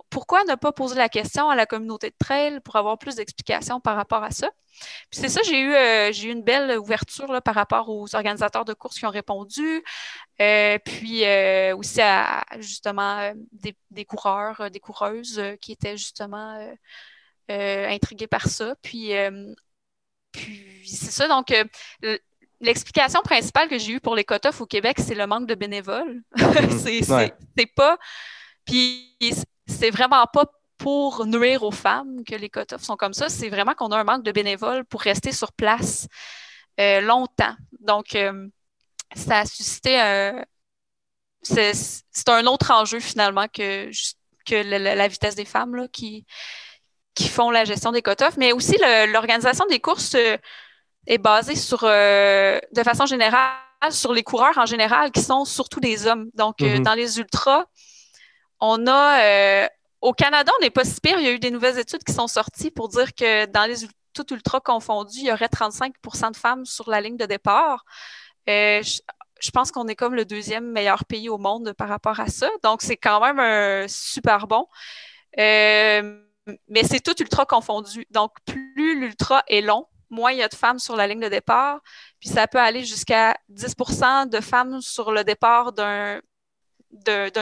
S1: pourquoi ne pas poser la question à la communauté de trail pour avoir plus d'explications par rapport à ça? Puis c'est ça, j'ai eu une belle ouverture là, par rapport aux organisateurs de courses qui ont répondu, puis aussi à justement des coureurs, des coureuses qui étaient justement intrigués par ça. Puis c'est ça, donc l'explication principale que j'ai eue pour les cut-offs au Québec, c'est le manque de bénévoles. C'est pas... Puis c'est vraiment pas pour nuire aux femmes que les cut-offs sont comme ça. C'est vraiment qu'on a un manque de bénévoles pour rester sur place longtemps. Donc, ça a suscité... c'est un autre enjeu, finalement, que la vitesse des femmes là, qui font la gestion des cut-offs. Mais aussi, l'organisation des courses est basée de façon générale sur les coureurs en général, qui sont surtout des hommes. Donc, dans les ultras, on a... au Canada, on n'est pas si pire. Il y a eu des nouvelles études qui sont sorties pour dire que dans les tout ultra confondus, il y aurait 35% de femmes sur la ligne de départ. Je pense qu'on est comme le deuxième meilleur pays au monde par rapport à ça. Donc, c'est quand même super bon. Mais c'est tout ultra confondu. Donc, plus l'ultra est long, moins il y a de femmes sur la ligne de départ. Puis ça peut aller jusqu'à 10% de femmes sur le départ d'un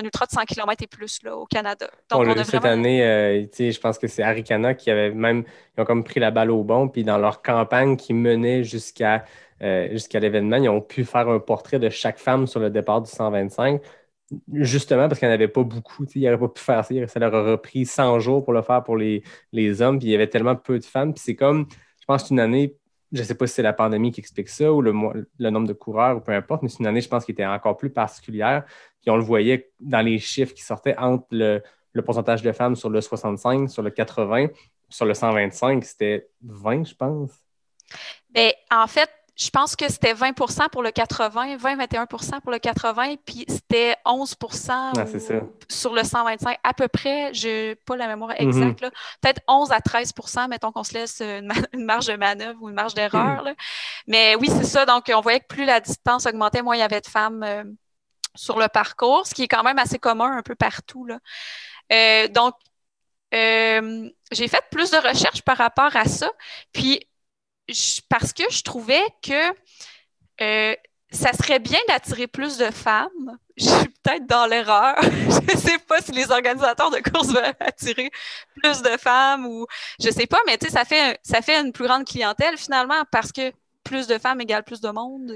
S1: ultra de 100 km et plus là, au Canada. Donc,
S5: on a vu cette année, je pense que c'est Arikana qui avait même, ils ont comme pris la balle au bon, puis dans leur campagne qui menait jusqu'à l'événement, ils ont pu faire un portrait de chaque femme sur le départ du 125, justement parce qu'il n'y en avait pas beaucoup. Ils n'auraient pas pu faire ça. Ça leur a pris 100 jours pour le faire pour les hommes, puis il y avait tellement peu de femmes. Puis c'est comme, je pense, une année, je ne sais pas si c'est la pandémie qui explique ça ou le nombre de coureurs ou peu importe, mais c'est une année, je pense, qui était encore plus particulière. Puis on le voyait dans les chiffres qui sortaient entre le pourcentage de femmes sur le 65, sur le 80, sur le 125, c'était 20, je pense.
S1: Bien, en fait, je pense que c'était 20% pour le 80, 20-21% pour le 80, puis c'était 11% sur le 125 à peu près. Je n'ai pas la mémoire exacte. Là. Peut-être 11 à 13%, mettons qu'on se laisse une marge de manœuvre ou une marge d'erreur. Là. Mais oui, c'est ça. Donc, on voyait que plus la distance augmentait, moins il y avait de femmes sur le parcours, ce qui est quand même assez commun un peu partout. Là. Donc, j'ai fait plus de recherches par rapport à ça. Puis, parce que je trouvais que ça serait bien d'attirer plus de femmes. Je suis peut-être dans l'erreur. Je ne sais pas si les organisateurs de courses veulent attirer plus de femmes ou je ne sais pas, mais tu sais, ça fait une plus grande clientèle finalement parce que plus de femmes égale plus de monde.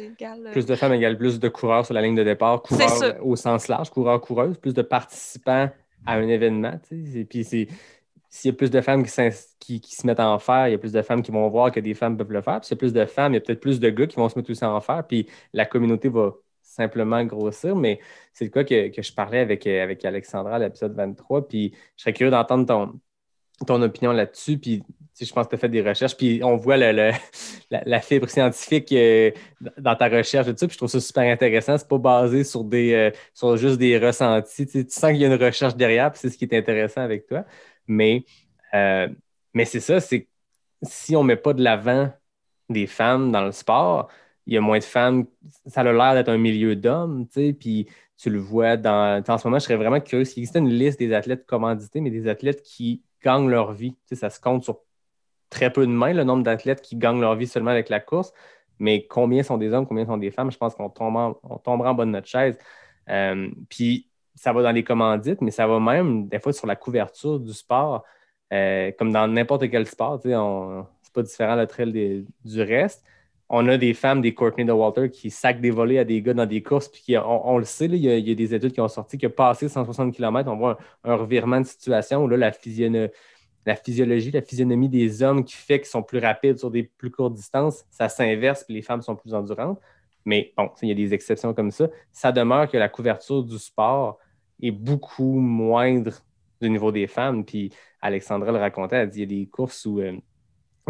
S5: Plus de femmes égale plus de coureurs sur la ligne de départ, coureurs au sens large, coureurs-coureuses, plus de participants à un événement. Et puis s'il y a plus de femmes qui se mettent à en faire, il y a plus de femmes qui vont voir que des femmes peuvent le faire. Puis s'il y a plus de femmes, il y a peut-être plus de gars qui vont se mettre aussi à en faire. Puis la communauté va simplement grossir. Mais c'est le cas que je parlais avec Alexandra à l'épisode 23. Puis je serais curieux d'entendre ton opinion là-dessus. Puis je pense que tu as fait des recherches. Puis on voit la fibre scientifique dans ta recherche. Puis je trouve ça super intéressant. C'est pas basé sur juste des ressentis. Tu sens qu'il y a une recherche derrière. Puis c'est ce qui est intéressant avec toi. Mais c'est ça, c'est si on ne met pas de l'avant des femmes dans le sport, il y a moins de femmes. Ça a l'air d'être un milieu d'hommes, tu sais, puis tu le vois en ce moment, je serais vraiment curieux s'il existait une liste des athlètes commandités, mais des athlètes qui gagnent leur vie. Tu sais, ça se compte sur très peu de mains, le nombre d'athlètes qui gagnent leur vie seulement avec la course, mais combien sont des hommes, combien sont des femmes, je pense qu'on tombera en bas de notre chaise. Puis ça va dans les commandites, mais ça va même des fois sur la couverture du sport, comme dans n'importe quel sport. Tu sais, c'est pas différent le trail du reste. On a des femmes, des Courtney Dauwalter qui sacent des volets à des gars dans des courses, puis on le sait, là, il y a des études qui ont sorti que passé 160 km, on voit un revirement de situation où là, la physionomie, la physionomie des hommes qui fait qu'ils sont plus rapides sur des plus courtes distances, ça s'inverse, puis les femmes sont plus endurantes. Mais bon, il y a des exceptions comme ça. Ça demeure que la couverture du sport est beaucoup moindre du niveau des femmes. Puis Alexandra le racontait, elle dit qu'il y a des courses où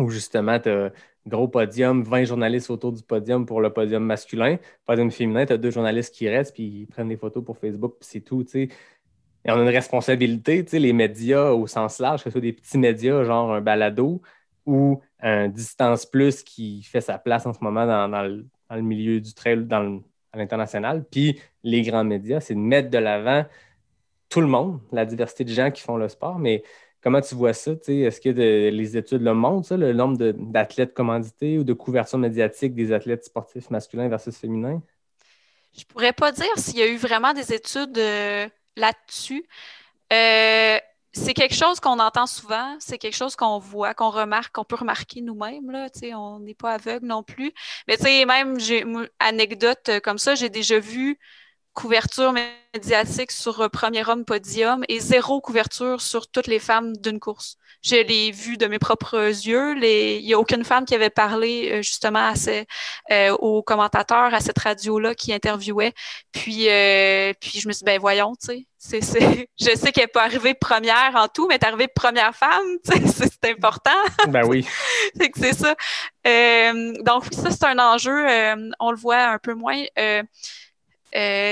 S5: justement, tu as gros podium, 20 journalistes autour du podium pour le podium masculin. Podium féminin, tu as 2 journalistes qui restent, puis ils prennent des photos pour Facebook, puis c'est tout, tu sais. Et on a une responsabilité, tu sais, les médias au sens large, que ce soit des petits médias, genre un balado, ou un Distance Plus qui fait sa place en ce moment dans le milieu du trail à l'international. Puis les grands médias, c'est de mettre de l'avant tout le monde, la diversité de gens qui font le sport, mais comment tu vois ça? Est-ce que les études le montrent, ça, le nombre d'athlètes commandités ou de couverture médiatique des athlètes sportifs masculins versus féminins?
S1: Je pourrais pas dire s'il y a eu vraiment des études là-dessus. C'est quelque chose qu'on entend souvent, c'est quelque chose qu'on voit, qu'on remarque, qu'on peut remarquer nous-mêmes, là, on n'est pas aveugle non plus. Mais même, anecdote comme ça, j'ai déjà vu couverture médiatique sur premier homme podium et 0 couverture sur toutes les femmes d'une course. Je l'ai vu de mes propres yeux. Il n'y a aucune femme qui avait parlé justement aux commentateurs à cette radio-là qui interviewait. Puis je me suis dit, voyons, tu sais, je sais qu'elle n'est pas arrivée première en tout, mais elle est arrivée première femme, c'est important.
S5: Ben oui.
S1: C'est ça. Donc, ça, c'est un enjeu. On le voit un peu moins.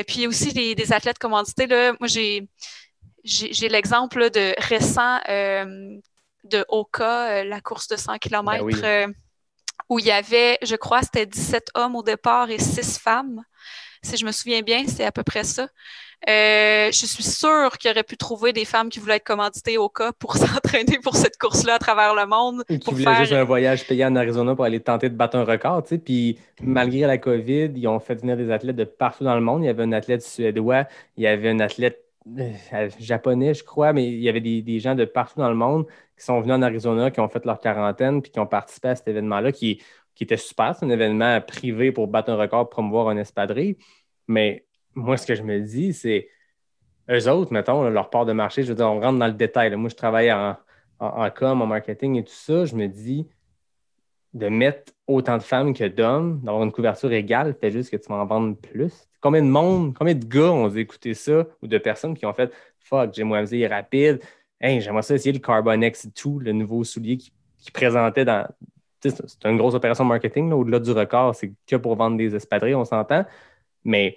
S1: Puis aussi des athlètes commandités. Là, moi, j'ai l'exemple là, de récent de Oka, la course de 100 km,
S5: oui.
S1: où il y avait, je crois, c'était 17 hommes au départ et 6 femmes. Si je me souviens bien, c'est à peu près ça. Je suis sûre qu'il aurait pu trouver des femmes qui voulaient être commanditées au cas pour s'entraîner pour cette course-là à travers le monde.
S5: Ou qui voulaient juste un voyage payé en Arizona pour aller tenter de battre un record. Tu sais. Puis malgré la COVID, ils ont fait venir des athlètes de partout dans le monde. Il y avait un athlète suédois, il y avait un athlète japonais, je crois, mais il y avait des gens de partout dans le monde qui sont venus en Arizona, qui ont fait leur quarantaine puis qui ont participé à cet événement-là qui était super. C'est un événement privé pour battre un record, promouvoir un espadrille. Mais moi, ce que je me dis, c'est eux autres, mettons, leur part de marché, je veux dire, on rentre dans le détail. Là. Moi, je travaille en com, en marketing et tout ça. Je me dis, de mettre autant de femmes que d'hommes, d'avoir une couverture égale, fait juste que tu vas en vendre plus. Combien de gars ont écouté ça ou de personnes qui ont fait « Fuck, Jim Wamsley est rapide. Hey, j'aimerais ça essayer le Carbon X2, le nouveau soulier qui présentait dans... » C'est une grosse opération marketing, là, au-delà du record, c'est que pour vendre des espadrilles, on s'entend. Mais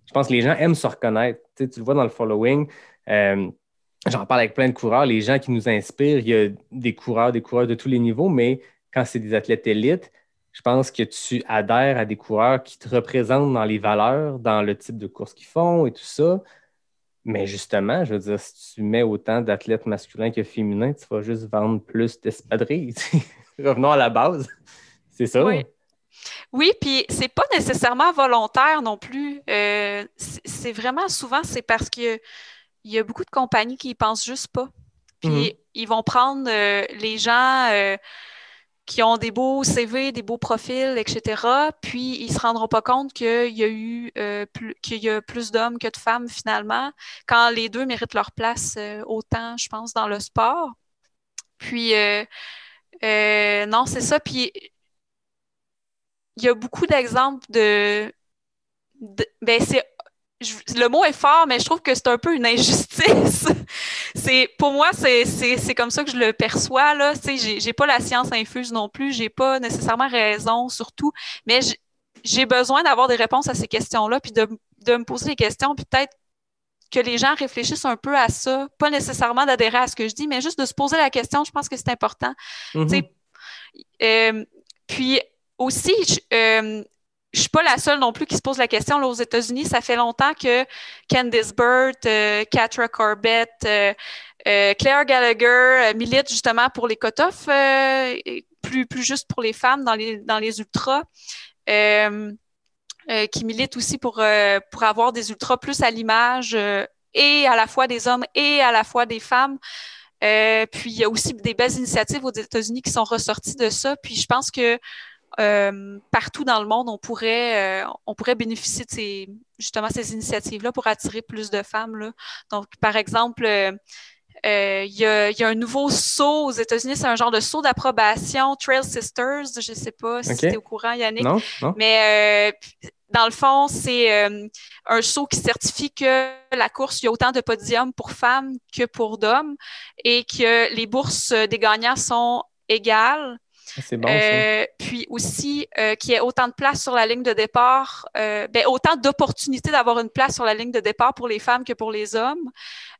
S5: je pense que les gens aiment se reconnaître. Tu le vois dans le following. J'en parle avec plein de coureurs. Les gens qui nous inspirent, il y a des coureurs de tous les niveaux, mais quand c'est des athlètes élites, je pense que tu adhères à des coureurs qui te représentent dans les valeurs, dans le type de course qu'ils font et tout ça. Mais justement, je veux dire, si tu mets autant d'athlètes masculins que féminins, tu vas juste vendre plus d'espadrilles. Revenons à la base. C'est ça.
S1: Oui. Oui, puis c'est pas nécessairement volontaire non plus. C'est vraiment souvent, c'est parce qu'il y a beaucoup de compagnies qui y pensent juste pas. Puis ils vont prendre les gens qui ont des beaux CV, des beaux profils, etc. Puis ils se rendront pas compte qu'il y a plus d'hommes que de femmes finalement, quand les deux méritent leur place autant, je pense, dans le sport. Puis non, c'est ça. Puis il y a beaucoup d'exemples le mot est fort, mais je trouve que c'est un peu une injustice. Pour moi, c'est comme ça que je le perçois, là. J'ai pas la science infuse non plus, j'ai pas nécessairement raison sur tout, mais j'ai besoin d'avoir des réponses à ces questions-là, puis de me poser des questions, puis peut-être que les gens réfléchissent un peu à ça, pas nécessairement d'adhérer à ce que je dis, mais juste de se poser la question, je pense que c'est important. Puis aussi, je suis pas la seule non plus qui se pose la question. Là, aux États-Unis, ça fait longtemps que Candice Burt, Catra Corbett, Claire Gallagher militent justement pour les cut-offs, plus juste pour les femmes dans les ultras. Qui militent aussi pour avoir des ultras plus à l'image et à la fois des hommes et à la fois des femmes. Puis il y a aussi des belles initiatives aux États-Unis qui sont ressorties de ça. Puis je pense que partout dans le monde, on pourrait bénéficier de ces initiatives-là pour attirer plus de femmes, là. Donc, par exemple, il y a un nouveau saut aux États-Unis, c'est un genre de saut d'approbation, Trail Sisters, je ne sais pas si tu es au courant, Yannick.
S5: Non.
S1: Mais dans le fond, c'est un saut qui certifie que la course, il y a autant de podiums pour femmes que pour d'hommes et que les bourses des gagnants sont égales.
S5: C'est bon, ça.
S1: Puis aussi, qu'il y ait autant de place sur la ligne de départ, autant d'opportunités d'avoir une place sur la ligne de départ pour les femmes que pour les hommes.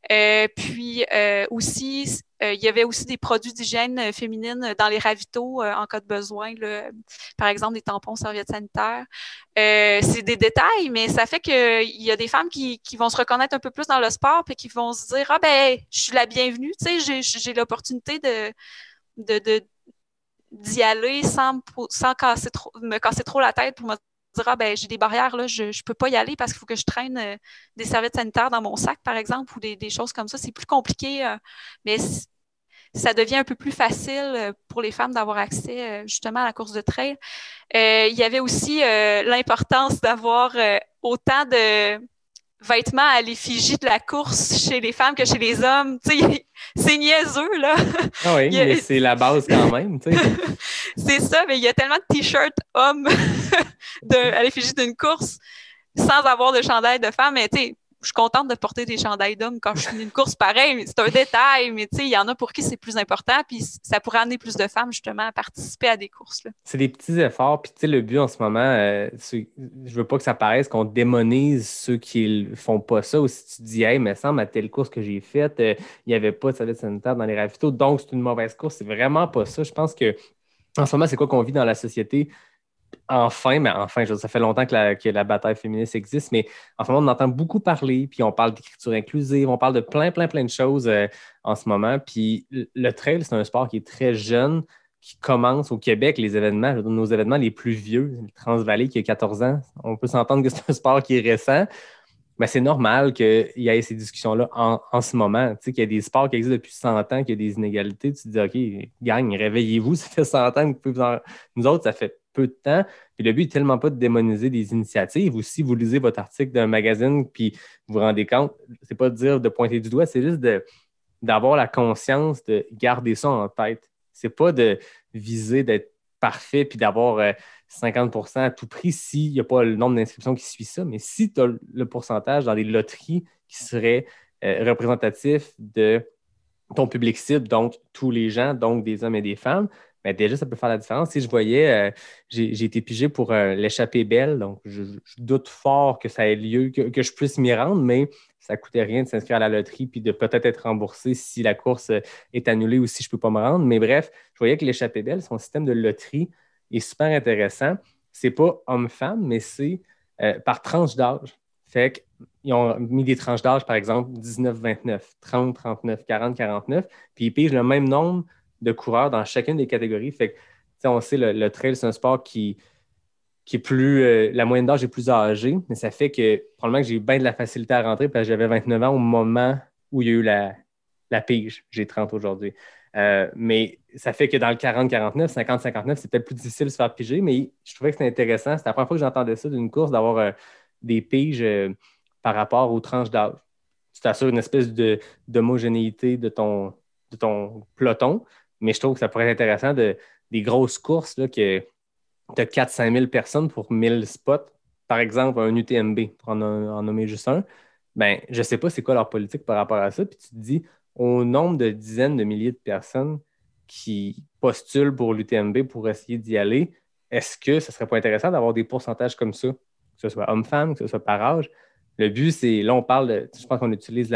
S1: Puis aussi, il y avait aussi des produits d'hygiène féminine dans les ravitaux en cas de besoin, là, par exemple des tampons, serviettes sanitaires. C'est des détails, mais ça fait qu'il y a des femmes qui vont se reconnaître un peu plus dans le sport puis qui vont se dire « Ah ben, je suis la bienvenue, tu sais, j'ai l'opportunité d'y aller sans me casser trop la tête pour me dire « Ah ben, j'ai des barrières, là, je peux pas y aller parce qu'il faut que je traîne des serviettes sanitaires dans mon sac, par exemple, ou des choses comme ça. » C'est plus compliqué, mais ça devient un peu plus facile pour les femmes d'avoir accès justement à la course de trail. Il y avait aussi l'importance d'avoir autant de vêtements à l'effigie de la course chez les femmes que chez les hommes. Tu sais, c'est niaiseux, là.
S5: Ah oui, mais c'est la base quand même, tu sais.
S1: C'est ça, mais il y a tellement de t-shirts hommes à l'effigie d'une course sans avoir de chandail de femme. Mais tu sais, je suis contente de porter des chandails d'hommes quand je finis une course, pareil. C'est un détail, mais tu sais, il y en a pour qui c'est plus important, puis ça pourrait amener plus de femmes, justement, à participer à des courses, là.
S5: C'est des petits efforts, puis tu sais, le but en ce moment, je veux pas que ça paraisse qu'on démonise ceux qui font pas ça, ou si tu dis « Hey, me semble, à telle course que j'ai faite, il n'y avait pas de serviette sanitaire dans les ravitaux, donc c'est une mauvaise course », c'est vraiment pas ça. Je pense que en ce moment, c'est quoi qu'on vit dans la société? Enfin, ça fait longtemps que la bataille féministe existe, mais en ce moment, on entend beaucoup parler, puis on parle d'écriture inclusive, on parle de plein de choses en ce moment. Puis le trail, c'est un sport qui est très jeune, qui commence au Québec, nos événements les plus vieux, le Transvalley qui a 14 ans, on peut s'entendre que c'est un sport qui est récent, mais c'est normal qu'il y ait ces discussions-là en ce moment. Tu sais, qu'il y a des sports qui existent depuis 100 ans, qu'il y a des inégalités, tu te dis « OK, gang, réveillez-vous, ça fait 100 ans que vous pouvez Nous autres, ça fait peu de temps. Puis le but n'est tellement pas de démoniser des initiatives. Ou si vous lisez votre article d'un magazine puis vous vous rendez compte, c'est pas de dire de pointer du doigt, c'est juste d'avoir la conscience de garder ça en tête. C'est pas de viser d'être parfait puis d'avoir 50% à tout prix s'il n'y a pas le nombre d'inscriptions qui suit ça. Mais si tu as le pourcentage dans des loteries qui seraient représentatifs de ton public cible, donc tous les gens, donc des hommes et des femmes, bien, déjà, ça peut faire la différence. Si je voyais, j'ai été pigé pour l'échappée belle, donc je doute fort que ça ait lieu, que je puisse m'y rendre, mais ça ne coûtait rien de s'inscrire à la loterie puis de peut-être être remboursé si la course est annulée ou si je ne peux pas me rendre. Mais bref, je voyais que l'échappée belle, son système de loterie est super intéressant. Ce n'est pas homme-femme, mais c'est par tranche d'âge. Fait qu'ils ont mis des tranches d'âge, par exemple, 19-29, 30-39, 40-49, puis ils pigent le même nombre de coureurs dans chacune des catégories. Fait que, on sait, le trail, c'est un sport qui est plus... la moyenne d'âge est plus âgée, mais ça fait que probablement que j'ai eu bien de la facilité à rentrer parce que j'avais 29 ans au moment où il y a eu la pige. J'ai 30 aujourd'hui. Mais ça fait que dans le 40-49, 50-59, c'est peut-être plus difficile de se faire piger, mais je trouvais que c'était intéressant. C'était la première fois que j'entendais ça d'une course, d'avoir des piges par rapport aux tranches d'âge. Tu t'assures une espèce d'homogénéité de ton peloton, mais je trouve que ça pourrait être intéressant des grosses courses là, que tu as 4-5 000 personnes pour 1000 spots. Par exemple, un UTMB, pour en nommer juste un. Ben, je ne sais pas c'est quoi leur politique par rapport à ça. Puis tu te dis, au nombre de dizaines de milliers de personnes qui postulent pour l'UTMB pour essayer d'y aller, est-ce que ce ne serait pas intéressant d'avoir des pourcentages comme ça, que ce soit homme-femme, que ce soit par âge? Le but, c'est, là, on parle de, je pense qu'on utilise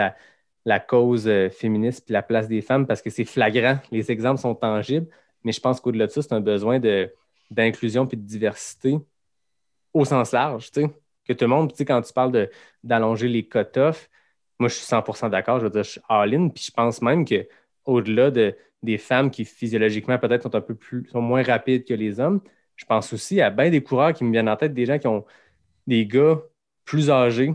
S5: la cause féministe puis la place des femmes parce que c'est flagrant, les exemples sont tangibles, mais je pense qu'au-delà de ça, c'est un besoin d'inclusion puis de diversité au sens large, tu sais, que tout le monde, tu sais, quand tu parles d'allonger les cut-offs, moi, je suis 100% d'accord, je veux dire, je suis all-in, puis je pense même qu'au-delà des femmes qui physiologiquement peut-être sont moins rapides que les hommes, je pense aussi à bien des coureurs qui me viennent en tête, des gens qui ont des gars plus âgés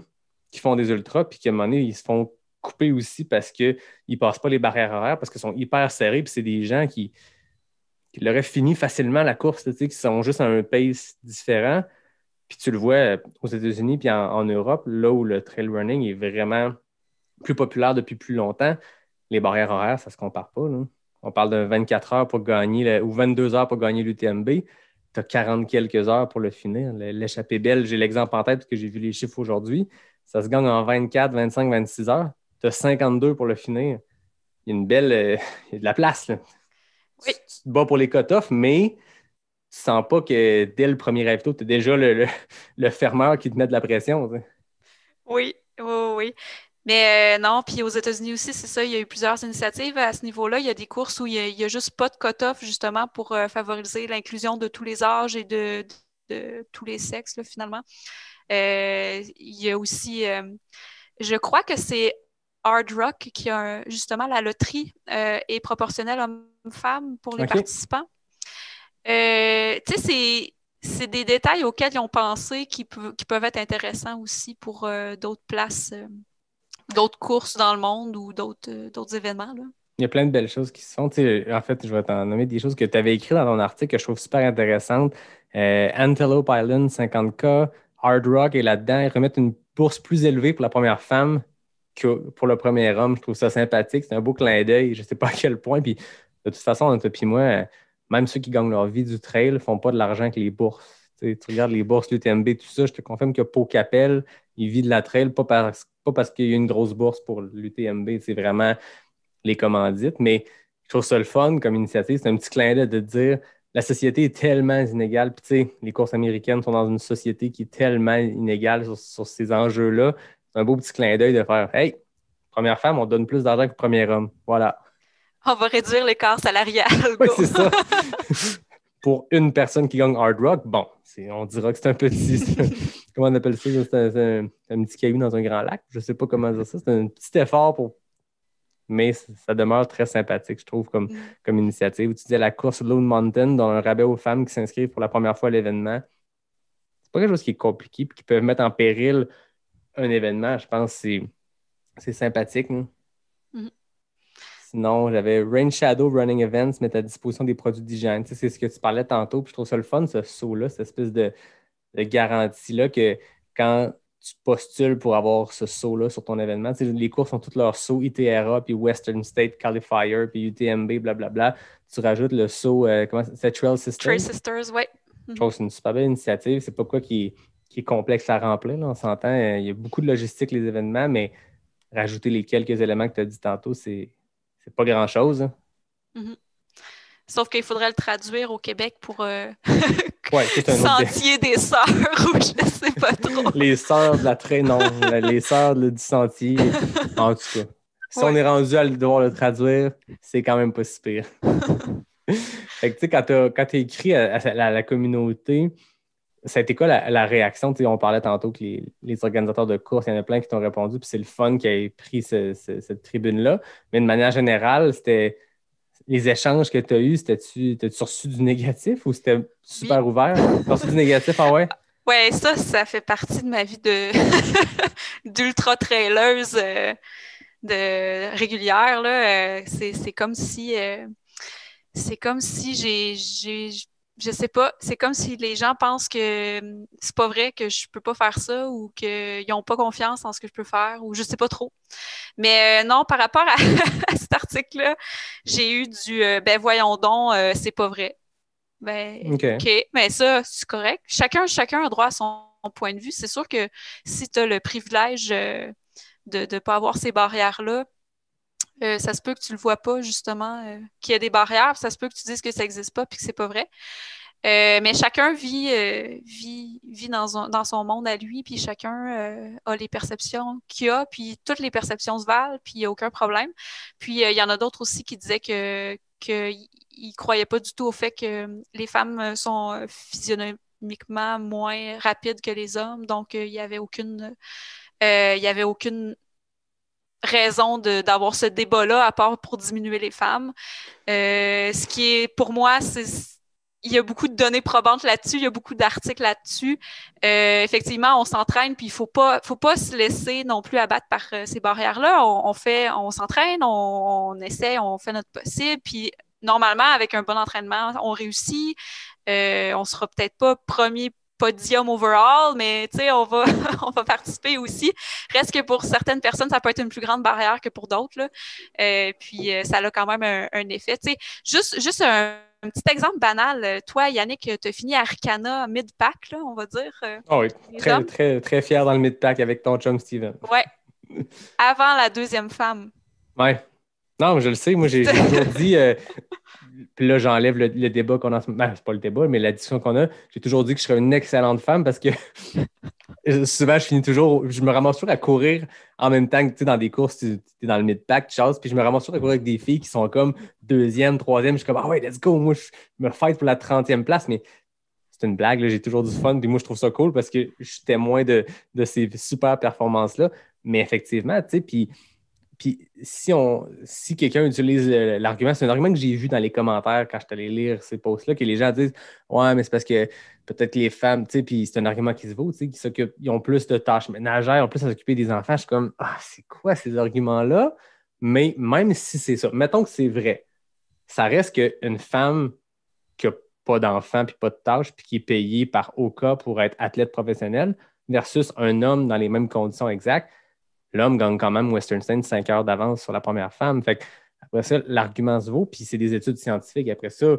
S5: qui font des ultras, puis qu'à un moment donné, ils se font couper aussi parce qu'ils ne passent pas les barrières horaires, parce qu'ils sont hyper serrés, puis c'est des gens qui l'auraient fini facilement la course, tu sais, qui sont juste à un pace différent. Puis tu le vois aux États-Unis puis en Europe, là où le trail running est vraiment plus populaire depuis plus longtemps, les barrières horaires, ça ne se compare pas, là. On parle de 24 heures pour gagner, ou 22 heures pour gagner l'UTMB. Tu as 40 quelques heures pour le finir. L'échappée belle, j'ai l'exemple en tête parce que j'ai vu les chiffres aujourd'hui. Ça se gagne en 24, 25, 26 heures. Tu as 52 pour le finir. Il y a une belle. Il y a de la place, là.
S1: Oui.
S5: Tu te bats pour les cut-offs, mais tu sens pas que dès le premier ravito, tu as déjà le fermeur qui te met de la pression. Tu sais.
S1: Oui, oui, oui. Mais non, puis aux États-Unis aussi, c'est ça, il y a eu plusieurs initiatives à ce niveau-là. Il y a des courses où il y a juste pas de cut-off, justement, pour favoriser l'inclusion de tous les âges et de tous les sexes, là, finalement. Il y a aussi, je crois que c'est Hard Rock qui a justement la loterie est proportionnelle hommes-femmes pour les
S5: OK.
S1: participants. Tu sais, c'est des détails auxquels ils ont pensé qui peuvent être intéressants aussi pour d'autres places, d'autres courses dans le monde ou d'autres événements, là.
S5: Il y a plein de belles choses qui se font. Tu sais, en fait, je vais t'en nommer des choses que tu avais écrites dans ton article que je trouve super intéressantes. Antelope Island, 50K, Hard Rock est là-dedans. Ils remettent une bourse plus élevée pour la première femme que pour le premier homme. Je trouve ça sympathique. C'est un beau clin d'œil. Je ne sais pas à quel point. Puis, de toute façon, entre toi et moi, même ceux qui gagnent leur vie du trail ne font pas de l'argent avec les bourses. Tu regardes les bourses, l'UTMB, tout ça, je te confirme que Pau Capel, il vit de la trail, pas parce qu'il y a une grosse bourse pour l'UTMB. C'est vraiment les commandites. Mais je trouve ça le fun comme initiative. C'est un petit clin d'œil de dire la société est tellement inégale. Puis, tu sais, les courses américaines sont dans une société qui est tellement inégale sur ces enjeux-là. C'est un beau petit clin d'œil de faire hey, première femme, on donne plus d'argent que le premier homme. Voilà.
S1: On va réduire l'écart salarial.
S5: Oui,
S1: Go.
S5: c'est ça. Pour une personne qui gagne Hard Rock, bon, on dira que c'est un petit. Comment on appelle ça? C'est un petit caillou dans un grand lac. Je ne sais pas comment dire ça. C'est un petit effort pour. Mais ça demeure très sympathique, je trouve, comme initiative. Tu disais la course Lone Mountain, dans un rabais aux femmes qui s'inscrivent pour la première fois à l'événement. C'est pas quelque chose qui est compliqué et qui peut mettre en péril un événement. Je pense que c'est sympathique. Hein?
S1: Mm-hmm.
S5: Sinon, j'avais Rain Shadow Running Events mettre à disposition des produits d'hygiène. Tu sais, c'est ce que tu parlais tantôt. Puis je trouve ça le fun, ce saut-là, cette espèce de garantie-là que quand tu postules pour avoir ce saut-là sur ton événement, tu sais, les courses ont tous leurs sauts ITRA, puis Western State Qualifier, puis UTMB, blablabla. Tu rajoutes le saut, c'est Trail Sisters?
S1: Trail Sisters, oui.
S5: Je trouve que c'est une super belle initiative. C'est pas quoi qui est complexe à remplir. Là, on s'entend. Il y a beaucoup de logistique, les événements, mais rajouter les quelques éléments que tu as dit tantôt, c'est pas grand-chose. Hein.
S1: Mm-hmm. Sauf qu'il faudrait le traduire au Québec pour
S5: ouais, c'est un
S1: Sentier des Sœurs ou je ne sais pas trop.
S5: Les Sœurs de la traîne, non. Les Sœurs du Sentier. En tout cas. Si on est rendu à devoir le traduire, c'est quand même pas si pire. Fait que, tu sais, quand tu as écrit à la communauté, ça a été quoi la réaction? Tu sais, on parlait tantôt que les organisateurs de courses, il y en a plein qui t'ont répondu, puis c'est le fun qui ait pris cette tribune-là. Mais de manière générale, c'était les échanges que tu as eus, t'as-tu reçu du négatif ou c'était super ouvert? Tu as reçu du négatif, ah ouais?
S1: Ouais, ça fait partie de ma vie d'ultra-traileuse de régulière. Là. C'est comme si je sais pas, c'est comme si les gens pensent que c'est pas vrai que je peux pas faire ça ou qu'ils n'ont pas confiance en ce que je peux faire ou je sais pas trop. Mais non, par rapport à cet article-là, j'ai eu du ben voyons donc, c'est pas vrai. Ben, OK, mais ça, c'est correct. Chacun a droit à son point de vue. C'est sûr que si tu as le privilège de ne pas avoir ces barrières-là, ça se peut que tu le vois pas, justement, qu'il y a des barrières, ça se peut que tu dises que ça n'existe pas puis que c'est pas vrai. Mais chacun vit dans son monde à lui, puis chacun a les perceptions qu'il a, puis toutes les perceptions se valent, puis il n'y a aucun problème. Puis il y en a d'autres aussi qui disaient qu'ils ne croyaient pas du tout au fait que les femmes sont anatomiquement moins rapides que les hommes. Donc, il n'y avait aucune raison d'avoir ce débat-là, à part pour diminuer les femmes. Ce qui est, pour moi, il y a beaucoup de données probantes là-dessus, il y a beaucoup d'articles là-dessus. Effectivement, on s'entraîne, puis il faut pas se laisser non plus abattre par ces barrières-là. On s'entraîne, on essaie, on fait notre possible, puis normalement, avec un bon entraînement, on réussit. On sera peut-être pas premier podium overall, mais tu sais, on va participer aussi. Reste que pour certaines personnes, ça peut être une plus grande barrière que pour d'autres, là. Puis ça a quand même un effet. Tu sais, juste un petit exemple banal. Toi, Yannick, tu as fini à Arcana mid-pack, là, on va dire.
S5: Oui, très, très, très fier dans le mid-pack avec ton chum Steven.
S1: Ouais. Avant la deuxième femme.
S5: Ouais. Non, je le sais. Moi, j'ai toujours dit... Puis là, j'enlève le débat qu'on a. Ben, c'est pas le débat, mais la discussion qu'on a. J'ai toujours dit que je serais une excellente femme parce que souvent, je me ramasse toujours à courir en même temps que tu sais, dans des courses, tu es dans le mid-pack, tu chasses, puis je me ramasse toujours à courir avec des filles qui sont comme deuxième, troisième. Je suis comme, ah ouais, let's go. Moi, je me fight pour la 30e place, mais c'est une blague. Là, j'ai toujours du fun. Puis moi, je trouve ça cool parce que je suis témoin de ces super performances-là. Mais effectivement, tu sais, puis si quelqu'un utilise l'argument, c'est un argument que j'ai vu dans les commentaires quand je suis allé lire ces posts-là, que les gens disent ouais, mais c'est parce que peut-être les femmes, tu sais, puis c'est un argument qui se vaut, tu sais, qui s'occupent, ils ont plus de tâches ménagères, ont plus à s'occuper des enfants. Je suis comme ah, c'est quoi ces arguments-là? Mais même si c'est ça, mettons que c'est vrai, ça reste qu'une femme qui n'a pas d'enfants puis pas de tâches, puis qui est payée par Oka pour être athlète professionnel, versus un homme dans les mêmes conditions exactes. L'homme gagne quand même Western States 5 heures d'avance sur la première femme. Fait que, après ça, l'argument se vaut, puis c'est des études scientifiques. Après ça,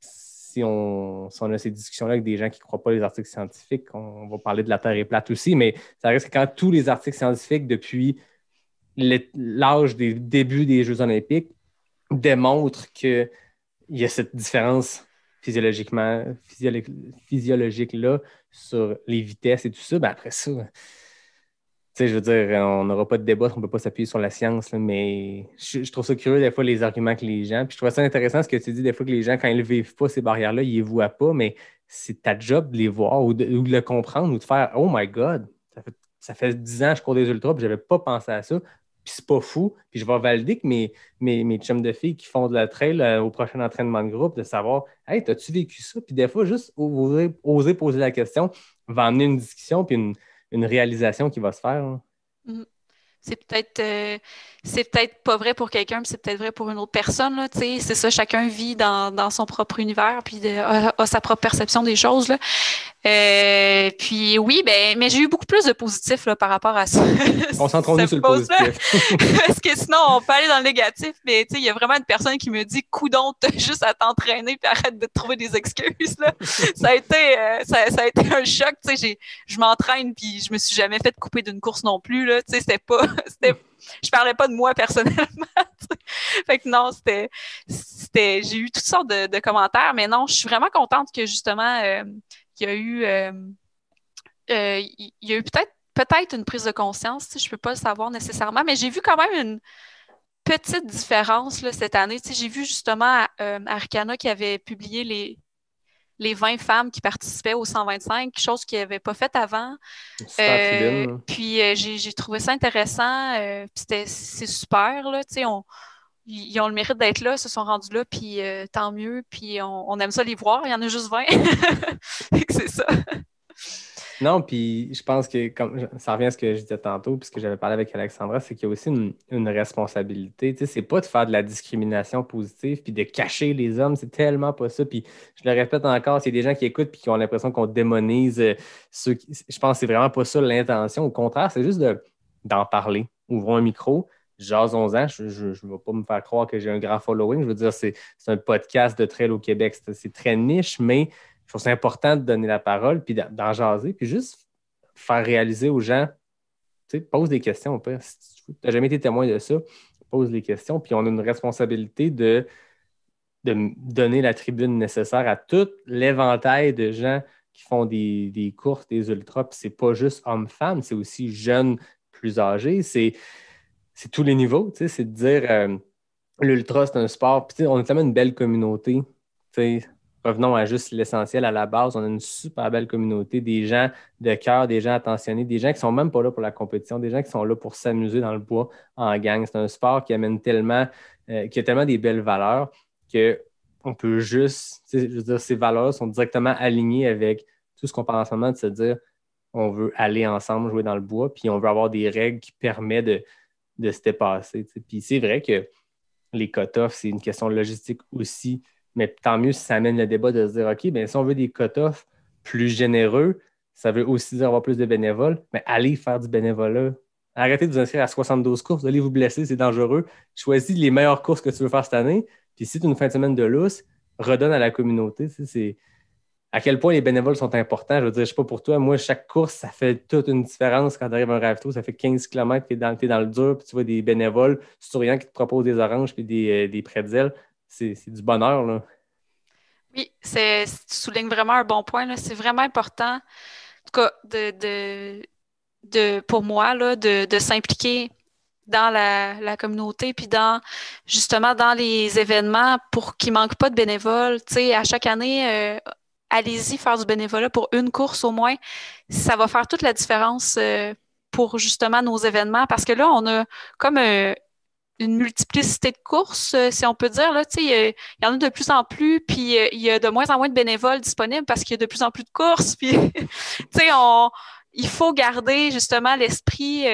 S5: si on a ces discussions-là avec des gens qui ne croient pas les articles scientifiques, on va parler de la Terre est plate aussi, mais ça reste que quand tous les articles scientifiques depuis l'âge des débuts des Jeux olympiques démontrent qu'il y a cette différence physiologique-là sur les vitesses et tout ça, ben après ça... Tu sais, je veux dire, on n'aura pas de débat, on ne peut pas s'appuyer sur la science, là, mais je trouve ça curieux des fois les arguments que les gens. Puis je trouve ça intéressant ce que tu dis des fois que les gens, quand ils ne vivent pas ces barrières-là, ils ne les voient pas, mais c'est ta job de les voir ou de le comprendre ou de faire oh my God, ça fait 10 ans que je cours des ultras puis je n'avais pas pensé à ça. Puis c'est pas fou. Puis je vais valider que mes chums de filles qui font de la trail au prochain entraînement de groupe, de savoir hey, t'as-tu vécu ça? Puis des fois, juste oser poser la question va amener une discussion puis une réalisation qui va se faire. Hein.
S1: Mm. C'est peut-être pas vrai pour quelqu'un, puis c'est peut-être vrai pour une autre personne. Là, c'est ça, chacun vit dans son propre univers, puis a sa propre perception des choses. Là. Puis oui, mais j'ai eu beaucoup plus de positifs là, par rapport à ça.
S5: Concentrons-nous sur le positif.
S1: Parce que sinon, on peut aller dans le négatif, mais il y a vraiment une personne qui me dit coudonc, t'as juste à t'entraîner puis arrête de trouver des excuses. Là. Ça a été un choc. Je m'entraîne puis je me suis jamais fait couper d'une course non plus. Là. Je parlais pas de moi personnellement. Fait que non, j'ai eu toutes sortes de commentaires, mais non, je suis vraiment contente que justement il y a eu peut-être une prise de conscience, je ne peux pas le savoir nécessairement, mais j'ai vu quand même une petite différence là, cette année. J'ai vu justement Arcana qui avait publié les 20 femmes qui participaient au 125, chose qu'ils n'avaient pas faite avant. Puis j'ai trouvé ça intéressant. C'est super. Là, ils ont le mérite d'être là, se sont rendus là, puis tant mieux. Puis on aime ça les voir. Il y en a juste 20. C'est ça.
S5: Non, puis je pense que ça revient à ce que je disais tantôt, puis ce que j'avais parlé avec Alexandra, c'est qu'il y a aussi une responsabilité. Tu sais, c'est pas de faire de la discrimination positive puis de cacher les hommes, c'est tellement pas ça. Puis je le répète encore, c'est des gens qui écoutent puis qui ont l'impression qu'on démonise ceux qui. Je pense que c'est vraiment pas ça l'intention. Au contraire, c'est juste d'en parler. Ouvrons un micro, jasons-en. Je ne vais pas me faire croire que j'ai un grand following. Je veux dire, c'est un podcast de trail au Québec. C'est très niche, mais je trouve que c'est important de donner la parole, puis d'en jaser, puis juste faire réaliser aux gens, tu sais, pose des questions. Au pire. Si tu n'as jamais été témoin de ça, pose les questions, puis on a une responsabilité de donner la tribune nécessaire à tout l'éventail de gens qui font des courses, des ultras, puis c'est pas juste hommes-femmes, c'est aussi jeunes, plus âgés, c'est tous les niveaux, tu sais, c'est de dire l'ultra, c'est un sport, puis on a tellement une belle communauté, tu sais, revenons à juste l'essentiel, à la base, on a une super belle communauté, des gens de cœur, des gens attentionnés, des gens qui sont même pas là pour la compétition, des gens qui sont là pour s'amuser dans le bois en gang. C'est un sport qui amène tellement, qui a tellement des belles valeurs qu'on peut juste, je veux dire, ces valeurs sont directement alignées avec tout ce qu'on parle en ce moment, de se dire on veut aller ensemble jouer dans le bois, puis on veut avoir des règles qui permettent de se dépasser. Puis c'est vrai que les cut-offs, c'est une question de logistique aussi, mais tant mieux si ça amène le débat de se dire OK, bien, si on veut des cut-offs plus généreux, ça veut aussi dire avoir plus de bénévoles, mais allez faire du bénévolat. Arrêtez de vous inscrire à 72 courses, allez vous blesser, c'est dangereux. Choisis les meilleures courses que tu veux faire cette année, puis si tu as une fin de semaine de lousse, redonne à la communauté. C'est à quel point les bénévoles sont importants. Je veux dire, je ne sais pas pour toi, moi, chaque course, ça fait toute une différence quand tu arrives à un ravito. Ça fait 15 km que tu es dans le dur, puis tu vois des bénévoles souriants qui te proposent des oranges puis des pretzels. C'est du bonheur, là.
S1: Oui, tu soulignes vraiment un bon point, là. C'est vraiment important, en tout cas, pour moi, là, de s'impliquer dans la communauté, puis justement dans les événements pour qu'il ne manque pas de bénévoles. Tu sais, à chaque année, allez-y faire du bénévolat pour une course au moins. Ça va faire toute la différence pour justement nos événements, parce que là, on a comme une multiplicité de courses, si on peut dire. Là, il y en a de plus en plus, puis il y a de moins en moins de bénévoles disponibles parce qu'il y a de plus en plus de courses. Puis, il faut garder justement l'esprit,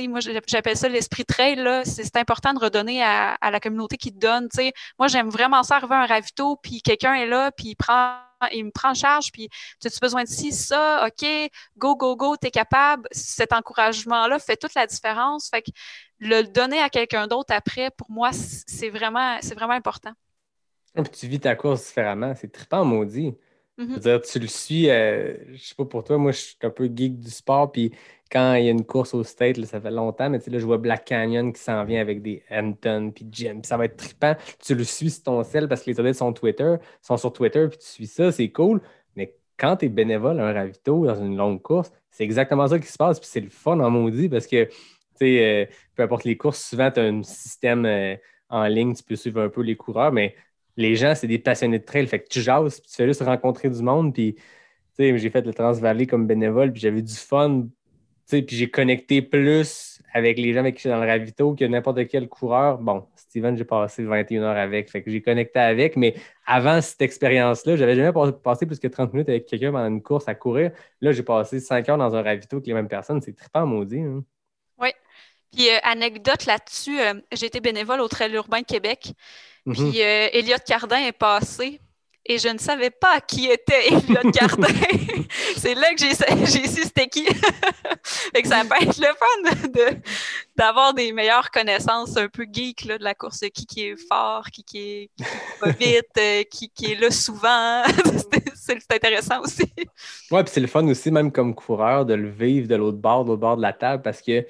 S1: moi j'appelle ça l'esprit trail, là. C'est important de redonner à la communauté qui te donne. T'sais. Moi, j'aime vraiment ça arriver à un ravito, puis quelqu'un est là, puis il me prend en charge, puis as-tu besoin de ci, ça, OK, go, go, go, t'es capable. Cet encouragement-là fait toute la différence. Fait que le donner à quelqu'un d'autre après, pour moi, c'est vraiment important.
S5: Et puis tu vis ta course différemment. C'est trippant, maudit. Je veux dire, tu le suis, je sais pas pour toi, moi je suis un peu geek du sport, puis quand il y a une course au State, là, ça fait longtemps, mais tu sais, là, je vois Black Canyon qui s'en vient avec des Hampton, puis Jim, puis ça va être trippant. Tu le suis sur ton cell parce que les audiences sont sur Twitter, puis tu suis ça, c'est cool. Mais quand tu es bénévole à un ravito dans une longue course, c'est exactement ça qui se passe, puis c'est le fun en maudit parce que, tu sais, peu importe les courses, souvent tu as un système en ligne, tu peux suivre un peu les coureurs, mais les gens, c'est des passionnés de trail. Fait que tu jases, puis tu fais juste rencontrer du monde. Puis, tu sais, j'ai fait le Transvalley comme bénévole, puis j'avais du fun. Tu sais, puis j'ai connecté plus avec les gens avec qui je suis dans le ravito que n'importe quel coureur. Bon, Steven, j'ai passé 21 heures avec. Fait que j'ai connecté avec. Mais avant cette expérience-là, j'avais jamais passé plus que 30 minutes avec quelqu'un pendant une course à courir. Là, j'ai passé 5 heures dans un ravito avec les mêmes personnes. C'est trippant, maudit. Hein?
S1: Oui. Puis, anecdote là-dessus, j'ai été bénévole au Trail urbain de Québec. Puis Elliott Cardin est passé et je ne savais pas qui était Elliott Cardin. C'est là que j'ai su c'était qui. Fait que ça peut être le fun d'avoir des meilleures connaissances un peu geek là, de la course, qui est fort, qui va vite, qui est là souvent. C'est intéressant aussi.
S5: Ouais, puis c'est le fun aussi, même comme coureur, de le vivre de l'autre bord de la table, parce que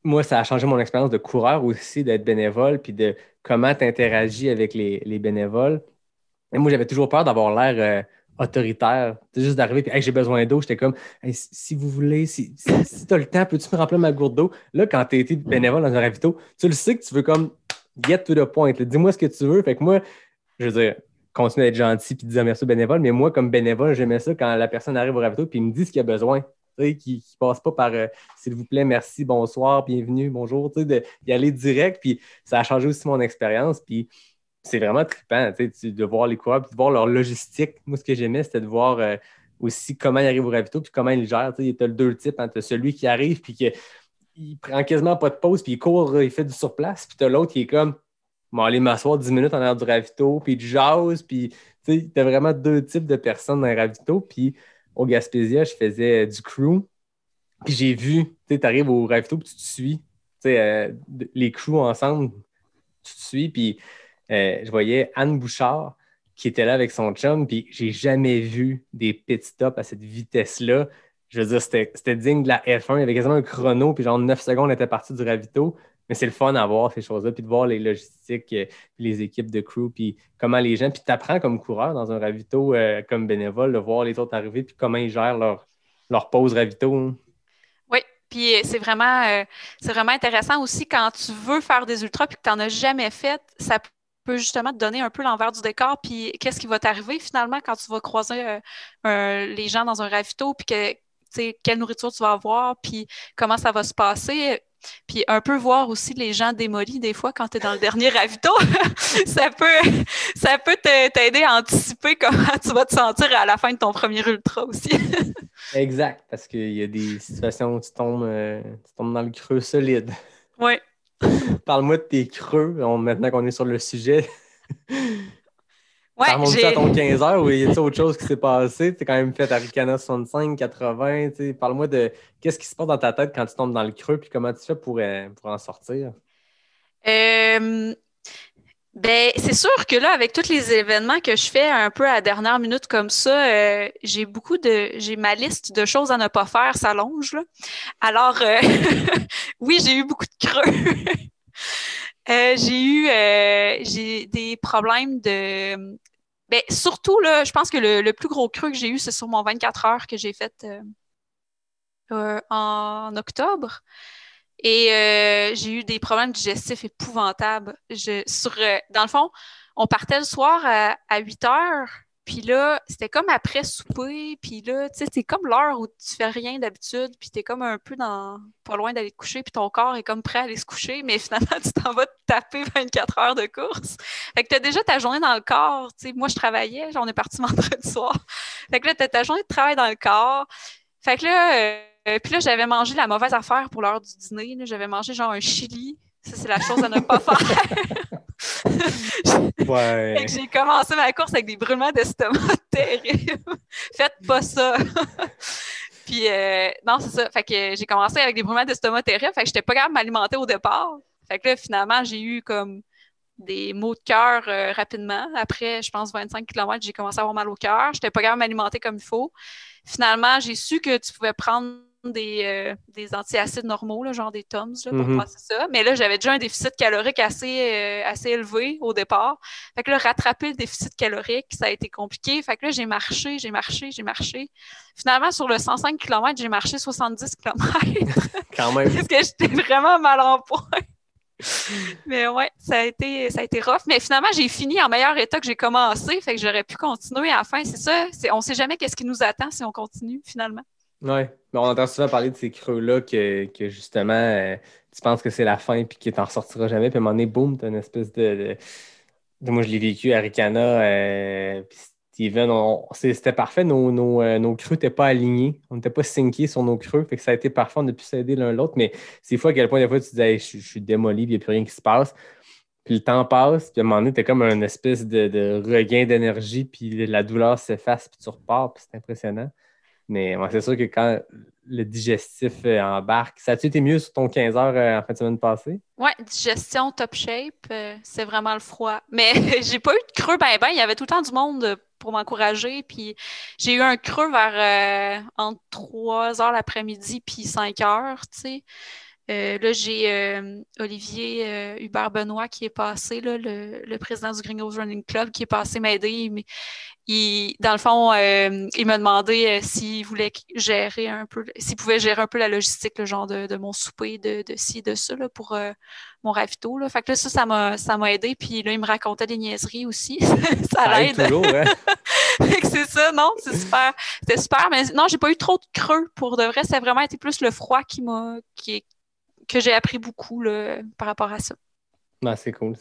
S5: moi, ça a changé mon expérience de coureur aussi, d'être bénévole, puis de comment tu interagis avec les bénévoles. Et moi, j'avais toujours peur d'avoir l'air autoritaire. C'est juste d'arriver, puis hey, j'ai besoin d'eau. J'étais comme, hey, si vous voulez, si tu as le temps, peux-tu me remplir ma gourde d'eau? Là, quand tu as été bénévole dans un ravito, tu le sais que tu veux comme get to the point. Dis-moi ce que tu veux. Fait que moi, je veux dire, continue d'être gentil puis de dire merci au bénévole, mais moi, comme bénévole, j'aimais ça quand la personne arrive au ravito puis il me dit ce qu'il a besoin. Qui ne passe pas par s'il vous plaît, merci, bonsoir, bienvenue, bonjour, d'y aller direct. Puis ça a changé aussi mon expérience. Puis c'est vraiment trippant de voir les coureurs puis de voir leur logistique. Moi, ce que j'aimais, c'était de voir aussi comment ils arrivent au ravito puis comment ils le gèrent. Tu as le deux types. Hein, tu as celui qui arrive puis il prend quasiment pas de pause puis il court, il fait du surplace. Puis tu as l'autre qui est comme bon, aller m'asseoir 10 minutes en arrière du ravito puis du jase. Puis tu as vraiment deux types de personnes dans un ravito. Puis au Gaspésia, je faisais du crew. Puis j'ai vu, tu arrives au ravito puis tu te suis. Les crews ensemble, tu te suis. Puis je voyais Anne Bouchard qui était là avec son chum. Puis j'ai jamais vu des pit stops à cette vitesse-là. Je veux dire, c'était digne de la F1. Il y avait quasiment un chrono. Puis genre 9 secondes, on était parti du ravito. Mais c'est le fun à voir ces choses-là, puis de voir les logistiques, puis les équipes de crew, puis comment les gens, puis tu apprends comme coureur dans un ravito, comme bénévole, de voir les autres arriver, puis comment ils gèrent leur pause ravito. Hein.
S1: Oui, puis c'est vraiment intéressant aussi quand tu veux faire des ultras puis que tu n'en as jamais fait, ça peut justement te donner un peu l'envers du décor, puis qu'est-ce qui va t'arriver finalement quand tu vas croiser les gens dans un ravito, puis quelle nourriture tu vas avoir, puis comment ça va se passer. Puis un peu voir aussi les gens démolis des fois quand tu es dans le dernier ravito. ça peut t'aider à anticiper comment tu vas te sentir à la fin de ton premier ultra aussi.
S5: Exact, parce qu'il y a des situations où tu tombes dans le creux solide.
S1: Oui.
S5: Parle-moi de tes creux, maintenant qu'on est sur le sujet.
S1: Ouais,
S5: ça remonte à ton 15 heures ou y a-t-il autre chose qui s'est passé? Tu as quand même fait Arikana 65, 80. Parle-moi de qu'est-ce qui se passe dans ta tête quand tu tombes dans le creux puis comment tu fais pour en sortir?
S1: Ben, c'est sûr que là, avec tous les événements que je fais un peu à la dernière minute comme ça, j'ai ma liste de choses à ne pas faire s'allonge, là. Alors, oui, j'ai eu beaucoup de creux. J'ai des problèmes de... Ben, surtout, là, je pense que le plus gros creux que j'ai eu, c'est sur mon 24 heures que j'ai fait en octobre. Et j'ai eu des problèmes digestifs épouvantables. Dans le fond, on partait le soir à 8 heures, puis là, c'était comme après souper, puis là, tu sais, c'est comme l'heure où tu fais rien d'habitude, puis t'es comme un peu pas loin d'aller te coucher, puis ton corps est comme prêt à aller se coucher, mais finalement, tu t'en vas te taper 24 heures de course. Fait que t'as déjà ta journée dans le corps, tu sais, moi, je travaillais, on est parti vendredi soir. Fait que là, t'as ta journée de travail dans le corps. Fait que là, puis là, j'avais mangé la mauvaise affaire pour l'heure du dîner. Là. J'avais mangé genre un chili. Ça, c'est la chose à ne pas faire.
S5: Ouais.
S1: Fait que j'ai commencé ma course avec des brûlements d'estomac terribles. Faites pas ça. Puis, non, c'est ça. Fait que j'ai commencé avec des brûlements d'estomac terribles. Fait que j'étais pas capable de m'alimenter au départ. Fait que là, finalement, j'ai eu comme des maux de cœur rapidement. Après, je pense, 25 km, j'ai commencé à avoir mal au cœur. J'étais pas capable de m'alimenter comme il faut. Finalement, j'ai su que tu pouvais prendre des antiacides normaux, là, genre des Tums, là, pour passer ça. Mais là, j'avais déjà un déficit calorique assez élevé au départ. Fait que là, rattraper le déficit calorique, ça a été compliqué. Fait que là, j'ai marché. Finalement, sur le 105 km, j'ai marché 70 km.
S5: Quand même.
S1: Parce que j'étais vraiment mal en point. Mais ouais, ça a été rough. Mais finalement, j'ai fini en meilleur état que j'ai commencé. Fait que j'aurais pu continuer à la fin. C'est ça. On sait jamais qu'est-ce qui nous attend si on continue, finalement.
S5: Oui. On entend souvent parler de ces creux-là que justement, tu penses que c'est la fin puis que tu n'en ressortiras jamais. Puis à un moment donné, boum, tu as une espèce de... Moi, je l'ai vécu à Ricana. Puis Steven, c'était parfait. Nos creux n'étaient pas alignés. On n'était pas syncés sur nos creux. Fait que ça a été parfait. On a pu s'aider l'un l'autre. Mais c'est fou à quel point, des fois, tu disais, hey, je suis démoli, il n'y a plus rien qui se passe. Puis le temps passe. Puis à un moment donné, tu as comme une espèce de regain d'énergie. Puis la douleur s'efface. Puis tu repars. Puis c'est impressionnant. Mais ouais, c'est sûr que quand le digestif embarque, ça a-tu été mieux sur ton 15 heures en fin de semaine passée?
S1: Oui, digestion top shape, c'est vraiment le froid. Mais j'ai pas eu de creux ben. Il y avait tout le temps du monde pour m'encourager. Puis j'ai eu un creux vers entre 3 heures l'après-midi puis 5 heures, tu sais. Là, j'ai Olivier Hubert-Benoît qui est passé, là, le président du Gringos Running Club, qui est passé m'aider. Dans le fond, il m'a demandé s'il pouvait gérer un peu la logistique, le genre de mon souper, de ci, de ça, là, pour mon ravito. Là. Fait que là, ça m'a aidé. Puis là, il me racontait des niaiseries aussi. ça l'aide.
S5: Toujours, hein?
S1: Fait que c'est ça, non? C'est super. C'était super. Mais non, j'ai pas eu trop de creux. Pour de vrai, ça a vraiment été plus le froid que j'ai appris beaucoup là, par rapport à ça.
S5: Non, c'est cool.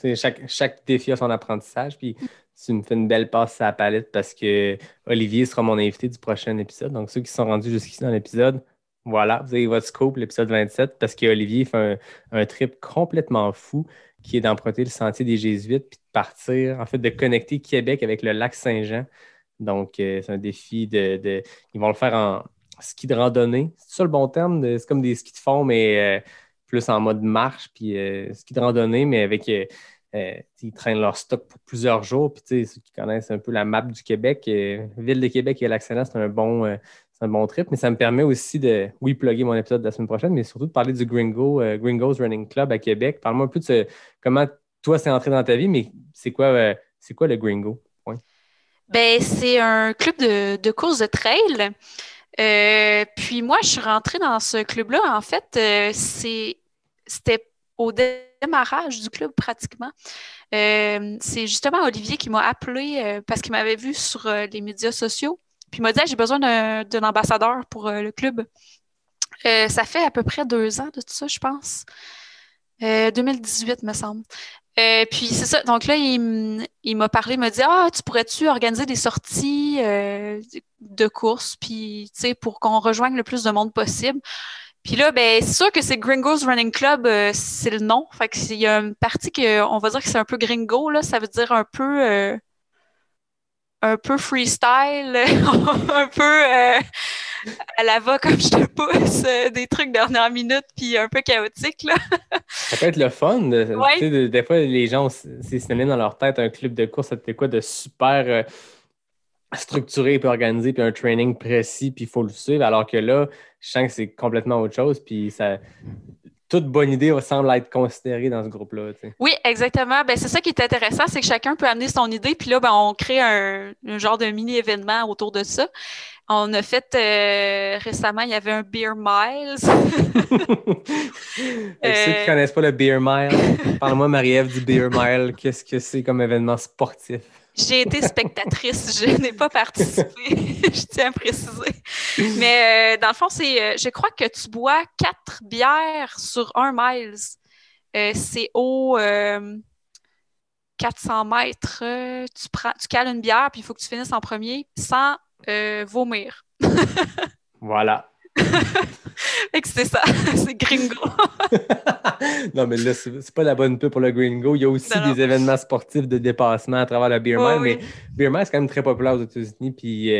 S5: Chaque défi a son apprentissage. Puis tu me fais une belle passe à la palette parce que Olivier sera mon invité du prochain épisode. Donc, ceux qui sont rendus jusqu'ici dans l'épisode, voilà, vous avez votre scoop, l'épisode 27, parce qu'Olivier fait un trip complètement fou qui est d'emprunter le sentier des Jésuites puis de partir, en fait, de connecter Québec avec le lac Saint-Jean. Donc, c'est un défi Ils vont le faire en ski de randonnée. C'est ça le bon terme? C'est comme des skis de fond, mais plus en mode marche, puis ski de randonnée, mais avec... ils traînent leur stock pour plusieurs jours. Puis, ceux qui connaissent un peu la map du Québec, Ville de Québec et Lac-Saint-Jean, c'est un bon trip. Mais ça me permet aussi de, oui, plugger mon épisode de la semaine prochaine, mais surtout de parler du Gringos Running Club à Québec. Parle-moi un peu de comment toi, c'est entré dans ta vie, mais c'est quoi le Gringo? Point.
S1: Ben, c'est un club de course de trail. Puis moi, je suis rentrée dans ce club-là. En fait, c'était au démarrage du club pratiquement. C'est justement Olivier qui m'a appelé parce qu'il m'avait vu sur les médias sociaux. Puis il m'a dit j'ai besoin d'un ambassadeur pour le club. Ça fait à peu près 2 ans de tout ça, je pense. 2018, me semble. Puis c'est ça. Donc là, il m'a parlé, il m'a dit tu pourrais-tu organiser des sorties de course, puis tu sais, pour qu'on rejoigne le plus de monde possible. Puis là, ben, c'est sûr que c'est Gringos Running Club, c'est le nom. Fait que il y a une partie on va dire que c'est un peu gringo, là. Ça veut dire un peu freestyle, un peu à la va comme je te pousse, des trucs dernière minute, puis un peu chaotique, là.
S5: Ça peut être le fun.
S1: Ouais.
S5: Tu sais, des fois, les gens, c'est synonyme dans leur tête, un club de course, c'était quoi de super structuré puis organisé, puis un training précis, puis il faut le suivre, alors que là, je sens que c'est complètement autre chose, puis toute bonne idée semble être considérée dans ce groupe-là. Tu sais.
S1: Oui, exactement. Ben, c'est ça qui est intéressant, c'est que chacun peut amener son idée, puis là, ben, on crée un genre de mini-événement autour de ça. On a fait récemment, il y avait un Beer Miles.
S5: Ceux qui ne connaissent pas le Beer Mile, parle-moi, Marie-Ève, du Beer Mile. Qu'est-ce que c'est comme événement sportif?
S1: J'ai été spectatrice, je n'ai pas participé, je tiens à préciser. Mais dans le fond, je crois que tu bois 4 bières sur 1 miles. C'est au 400 mètres. Tu cales une bière, puis il faut que tu finisses en premier sans vomir.
S5: Voilà.
S1: Fait que c'est ça, c'est gringo.
S5: Non, mais là, c'est pas la bonne pub pour le Gringo. Il y a aussi des événements sportifs de dépassement à travers le Beer Mile, mais Beer Mile, c'est quand même très populaire aux États-Unis. Puis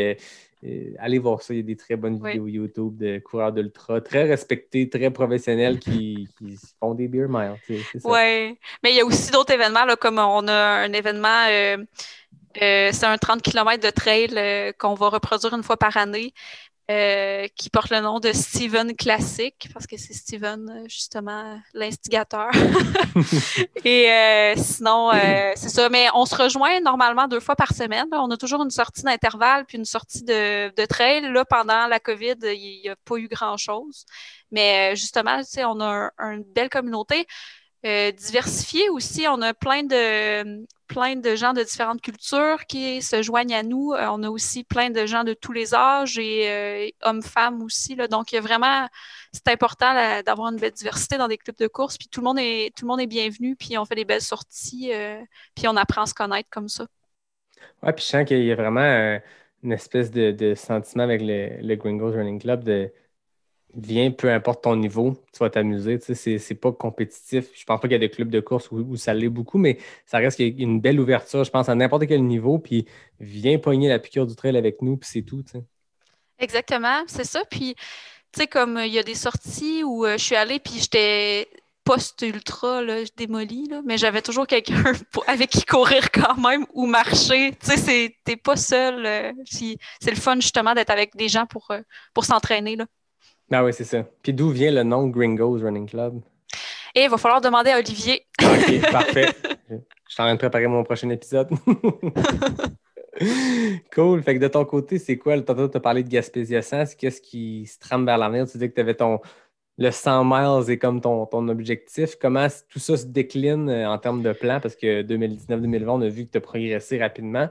S5: allez voir ça, il y a des très bonnes vidéos YouTube de coureurs d'ultra, très respectés, très professionnels qui font des Beer Miles. C'est ça.
S1: Oui, mais il y a aussi d'autres événements, là, comme on a un événement, c'est un 30 km de trail qu'on va reproduire une fois par année. Qui porte le nom de Steven Classic, parce que c'est Steven, justement, l'instigateur. Et sinon, c'est ça. Mais on se rejoint normalement 2 fois par semaine. Là. On a toujours une sortie d'intervalle puis une sortie de trail. Là, pendant la COVID, il n'y a pas eu grand-chose. Mais justement, tu sais, on a une belle communauté. Diversifiée aussi, on a plein de gens de différentes cultures qui se joignent à nous. On a aussi plein de gens de tous les âges et hommes-femmes aussi. Là. Donc, il y a vraiment, c'est important là, d'avoir une belle diversité dans des clubs de course. Puis tout le monde est bienvenu. Puis on fait des belles sorties. Puis on apprend à se connaître comme ça.
S5: Oui, puis je sens qu'il y a vraiment une espèce de sentiment avec le Gringos Running Club de viens, peu importe ton niveau, tu vas t'amuser. Tu sais, c'est pas compétitif. Je pense pas qu'il y a des clubs de course où ça l'est beaucoup, mais ça reste qu'il y a une belle ouverture, je pense, à n'importe quel niveau. Puis viens pogner la piqûre du trail avec nous, puis c'est tout. Tu sais.
S1: Exactement, c'est ça. Puis, tu sais, comme il y a des sorties où je suis allée, puis j'étais post-ultra, là, démolie, là, mais j'avais toujours quelqu'un avec qui courir quand même ou marcher. Tu sais, t'es pas seul. C'est le fun, justement, d'être avec des gens pour s'entraîner, là.
S5: Ah oui, c'est ça. Puis d'où vient le nom Gringos Running Club?
S1: Et il va falloir demander à Olivier.
S5: OK, parfait. Je suis en train de préparer mon prochain épisode. Cool. Fait que de ton côté, c'est quoi? Tantôt, tu as parlé de Gaspésia 100. Qu'est-ce qui se trame vers l'avenir? Tu dis que tu avais le 100 miles est comme ton objectif. Comment tout ça se décline en termes de plan? Parce que 2019-2020, on a vu que tu as progressé rapidement.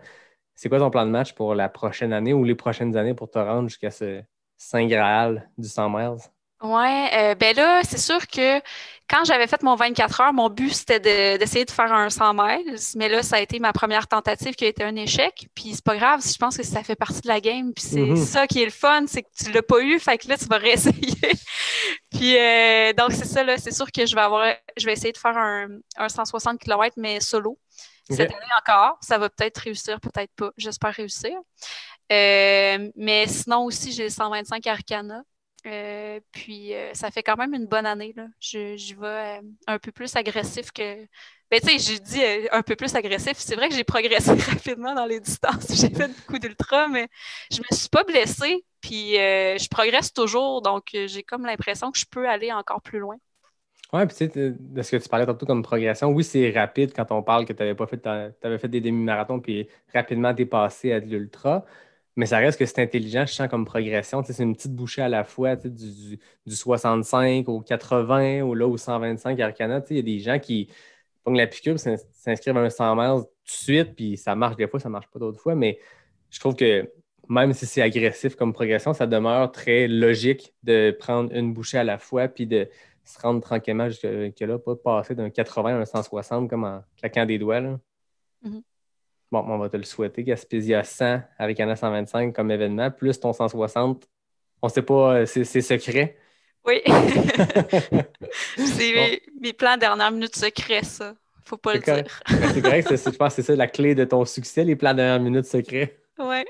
S5: C'est quoi ton plan de match pour la prochaine année ou les prochaines années pour te rendre jusqu'à ce Saint Graal du 100 miles?
S1: Ouais, ben là, c'est sûr que quand j'avais fait mon 24 heures, mon but, c'était d'essayer de faire un 100 miles. Mais là, ça a été ma première tentative qui a été un échec. Puis c'est pas grave, je pense que ça fait partie de la game. Puis c'est ça qui est le fun, c'est que tu l'as pas eu, fait que là, tu vas réessayer. Puis donc, c'est ça, là, c'est sûr que je vais essayer de faire un 160 km, mais solo. Cette année encore. Ça va peut-être réussir, peut-être pas. J'espère réussir. Mais sinon aussi, j'ai le 125 Arcana. Puis ça fait quand même une bonne année. Là. J'y vais un peu plus agressif que. Ben, tu sais, j'ai dit un peu plus agressif. C'est vrai que j'ai progressé rapidement dans les distances. J'ai fait beaucoup d'ultra, mais je me suis pas blessée. Puis je progresse toujours. Donc, j'ai comme l'impression que je peux aller encore plus loin.
S5: Oui, puis tu sais, de ce que tu parlais tantôt comme progression, oui, c'est rapide quand on parle que tu avais fait des demi-marathons, puis rapidement, tu es passé à de l'ultra. Mais ça reste que c'est intelligent, je sens comme progression. Tu sais, c'est une petite bouchée à la fois, tu sais, du 65 au 80 ou là au 125 Arcana. Tu sais, il y a des gens qui prennent la piqûre, s'inscrivent à un 100 miles tout de suite, puis ça marche des fois, ça marche pas d'autres fois. Mais je trouve que même si c'est agressif comme progression, ça demeure très logique de prendre une bouchée à la fois puis de se rendre tranquillement jusque-là, pas de passer d'un 80 à un 160 comme en claquant des doigts, là.
S1: Mhm.
S5: Bon, on va te le souhaiter. Gaspésia 100 avec Anna 125 comme événement, plus ton 160. On ne sait pas, c'est secret.
S1: Oui. C'est
S5: Bon,
S1: mes plans dernière minute secrets, ça. Faut pas
S5: c'est
S1: le
S5: correct.
S1: dire.
S5: C'est correct, je pense que c'est ça la clé de ton succès, les plans de dernière minute secrets.
S1: Ouais.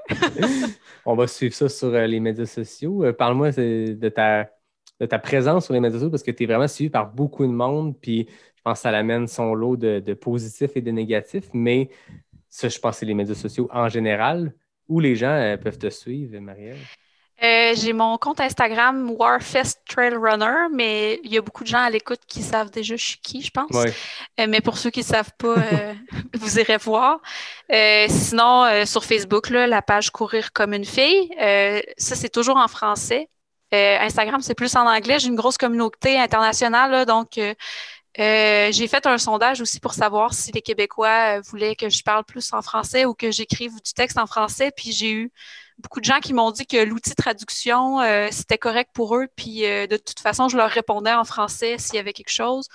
S5: On va suivre ça sur les médias sociaux. Parle-moi de ta présence sur les médias sociaux parce que tu es vraiment suivi par beaucoup de monde. Puis je pense que ça l'amène son lot de positifs et de négatifs. Mais ça, je pense que c'est les médias sociaux en général où les gens peuvent te suivre, Marielle.
S1: J'ai mon compte Instagram Warfest Trail Runner, mais il y a beaucoup de gens à l'écoute qui savent déjà je suis qui, je pense.
S5: Oui.
S1: Mais pour ceux qui ne savent pas, vous irez voir. Sinon, sur Facebook, là, la page Courir comme une fille, ça, c'est toujours en français. Instagram, c'est plus en anglais. J'ai une grosse communauté internationale, là, donc j'ai fait un sondage aussi pour savoir si les Québécois voulaient que je parle plus en français ou que j'écrive du texte en français. Puis j'ai eu beaucoup de gens qui m'ont dit que l'outil traduction, c'était correct pour eux. Puis de toute façon, je leur répondais en français s'il y avait quelque chose.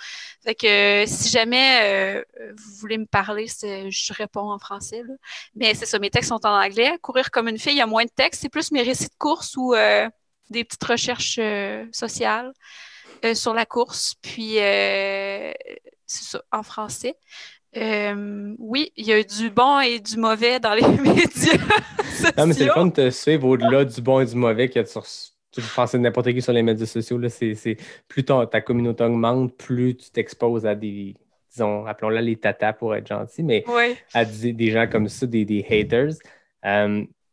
S1: Fait que si jamais vous voulez me parler, je réponds en français, là. Mais c'est ça, mes textes sont en anglais. Courir comme une fille, il y a moins de textes. C'est plus mes récits de course ou des petites recherches sociales. Sur la course, puis c'est ça, en français. Oui, il y a du bon et du mauvais dans les médias
S5: Non, mais c'est le
S1: sociaux.
S5: fun de te suivre au-delà du bon et du mauvais que tu penses n'importe qui sur les médias sociaux. Là, plus ta communauté augmente, plus tu t'exposes à des, disons, appelons-la les tatas pour être gentil, mais
S1: Oui,
S5: à des gens comme ça, des haters.